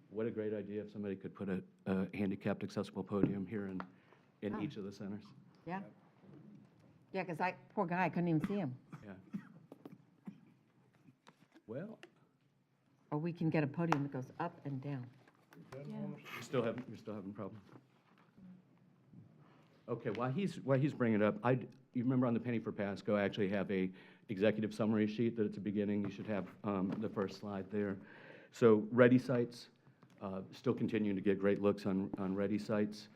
what a great idea if somebody could put a handicapped accessible podium here in each of the centers. Yeah. Yeah, because poor guy, I couldn't even see him. Yeah. Well. Or we can get a podium that goes up and down. You're still having problems? Okay, while he's bringing it up, you remember on the Penny for Pasco, I actually have a executive summary sheet that at the beginning, you should have the first slide there. So Ready Sites, still continuing to get great looks on Ready Sites.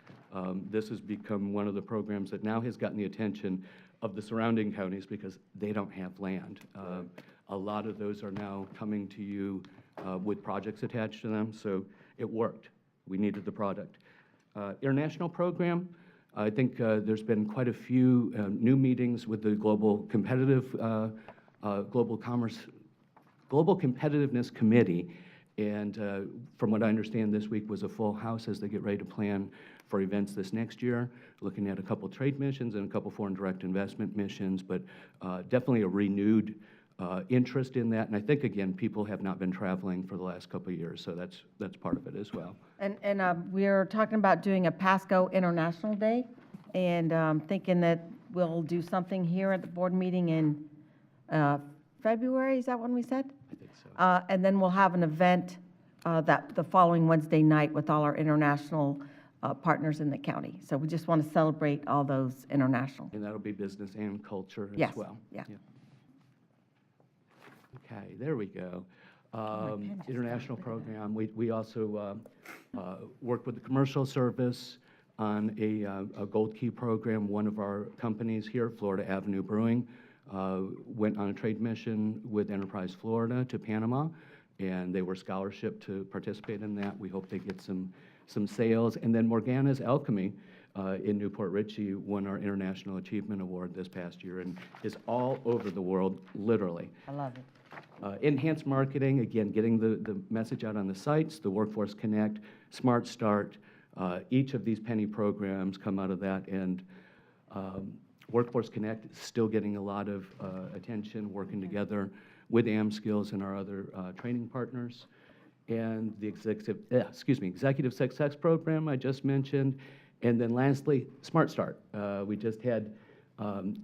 This has become one of the programs that now has gotten the attention of the surrounding counties because they don't have land. A lot of those are now coming to you with projects attached to them, so it worked. We needed the product. International program, I think there's been quite a few new meetings with the Global Competitiveness Committee, and from what I understand, this week was a full house as they get ready to plan for events this next year, looking at a couple trade missions and a couple foreign direct investment missions, but definitely a renewed interest in that. And I think, again, people have not been traveling for the last couple of years, so that's part of it as well. And we're talking about doing a Pasco International Day, and thinking that we'll do something here at the board meeting in February, is that when we said? I think so. And then we'll have an event the following Wednesday night with all our international partners in the county. So we just want to celebrate all those international. And that'll be business and culture as Yes, well. yeah. Okay, there we go. International program. We also work with the commercial service on a Gold Key program. One of our companies here, Florida Avenue Brewing, went on a trade mission with Enterprise Florida to Panama, and they were scholarship to participate in that. We hope they get some sales. And then Morgana's Alchemy in Newport Richey won our International Achievement Award this past year and is all over the world, literally. I love it. Enhanced marketing, again, getting the message out on the sites, the Workforce Connect, Smart Start, each of these penny programs come out of that, and Workforce Connect is still getting a lot of attention, working together with AmSkills and our other training partners. And the Executive Success Program I just mentioned. And then lastly, Smart Start. We just had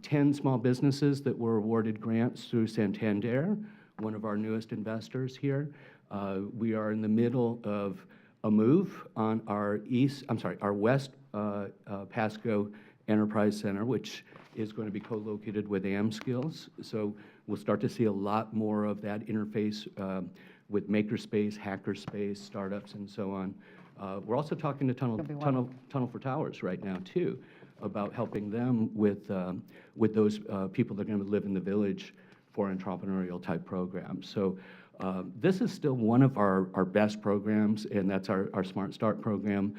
10 small businesses that were awarded grants through Santander, one of our newest investors here. We are in the middle of a move on our West Pasco Enterprise Center, which is going to be co-located with AmSkills. So we'll start to see a lot more of that interface with makerspace, hackerspace, startups, and so on. We're also talking to Tunnel for Towers right now, too, about helping them with those people that are going to live in the village for entrepreneurial type programs. So this is still one of our best programs, and that's our Smart Start program.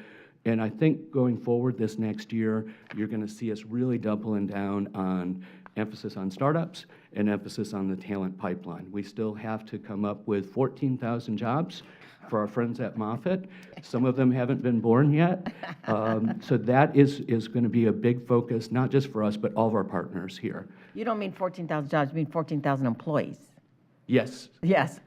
And I think going forward this next year, you're going to see us really doubling down on emphasis on startups and emphasis on the talent pipeline. We still have to come up with 14,000 jobs for our friends at Moffitt. Some of them haven't been born yet. So that is going to be a big focus, not just for us, but all of our partners here. You don't mean 14,000 jobs, you mean 14,000 employees. Yes. Yes.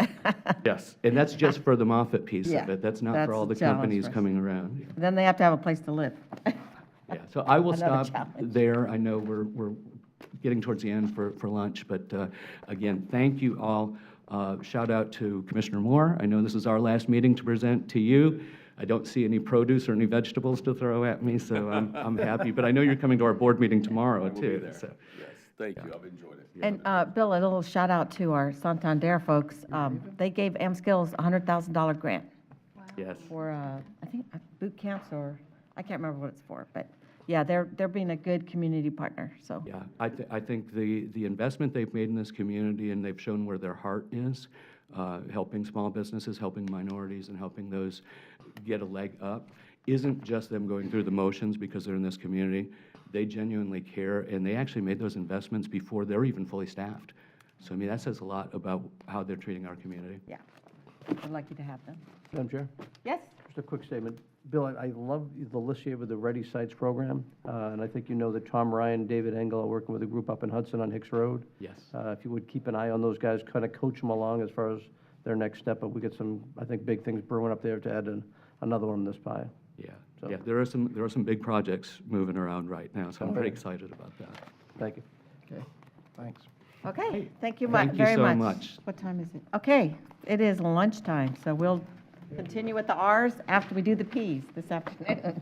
Yes, and that's just for the Moffitt piece Yeah, of it. That's not that's for all the the challenge companies for us. coming around. Then they have to have a place to live. Yeah, so I will Another stop challenge. there. I know we're getting towards the end for lunch, but again, thank you all. Shout out to Commissioner Moore. I know this is our last meeting to present to you. I don't see any produce or any vegetables to throw at me, so I'm happy. But I know you're coming to our board meeting tomorrow, too. So. Yes, thank you, I've enjoyed it. And Bill, a little shout out to our Santander folks. They gave AmSkills a $100,000 grant Yes. for, I think, boot camps, or I can't remember what it's for, but yeah, they're being a good community partner, so. Yeah, I think the investment they've made in this community, and they've shown where their heart is, helping small businesses, helping minorities, and helping those get a leg up, isn't just them going through the motions because they're in this community. They genuinely care, and they actually made those investments before they're even fully staffed. So, I mean, that says a lot about how they're treating our community. Yeah, we're lucky to have them. Madam Chair? Yes? Just a quick statement. Bill, I love the list here with the Ready Sites program, and I think you know that Tom Ryan, David Engel are working with a group up in Hudson on Hicks Road. Yes. If you would keep an eye on those guys, kind of coach them along as far as their next step, but we get some, I think, big things brewing up there to add another one in this pie. Yeah, So- yeah, there are some big projects moving around right now, so I'm pretty excited about that. Thank you. Okay, thanks. Okay, thank you Thank you very so much. much. What time is it? Okay, it is lunchtime, so we'll continue with the Rs after we do the Ps this afternoon.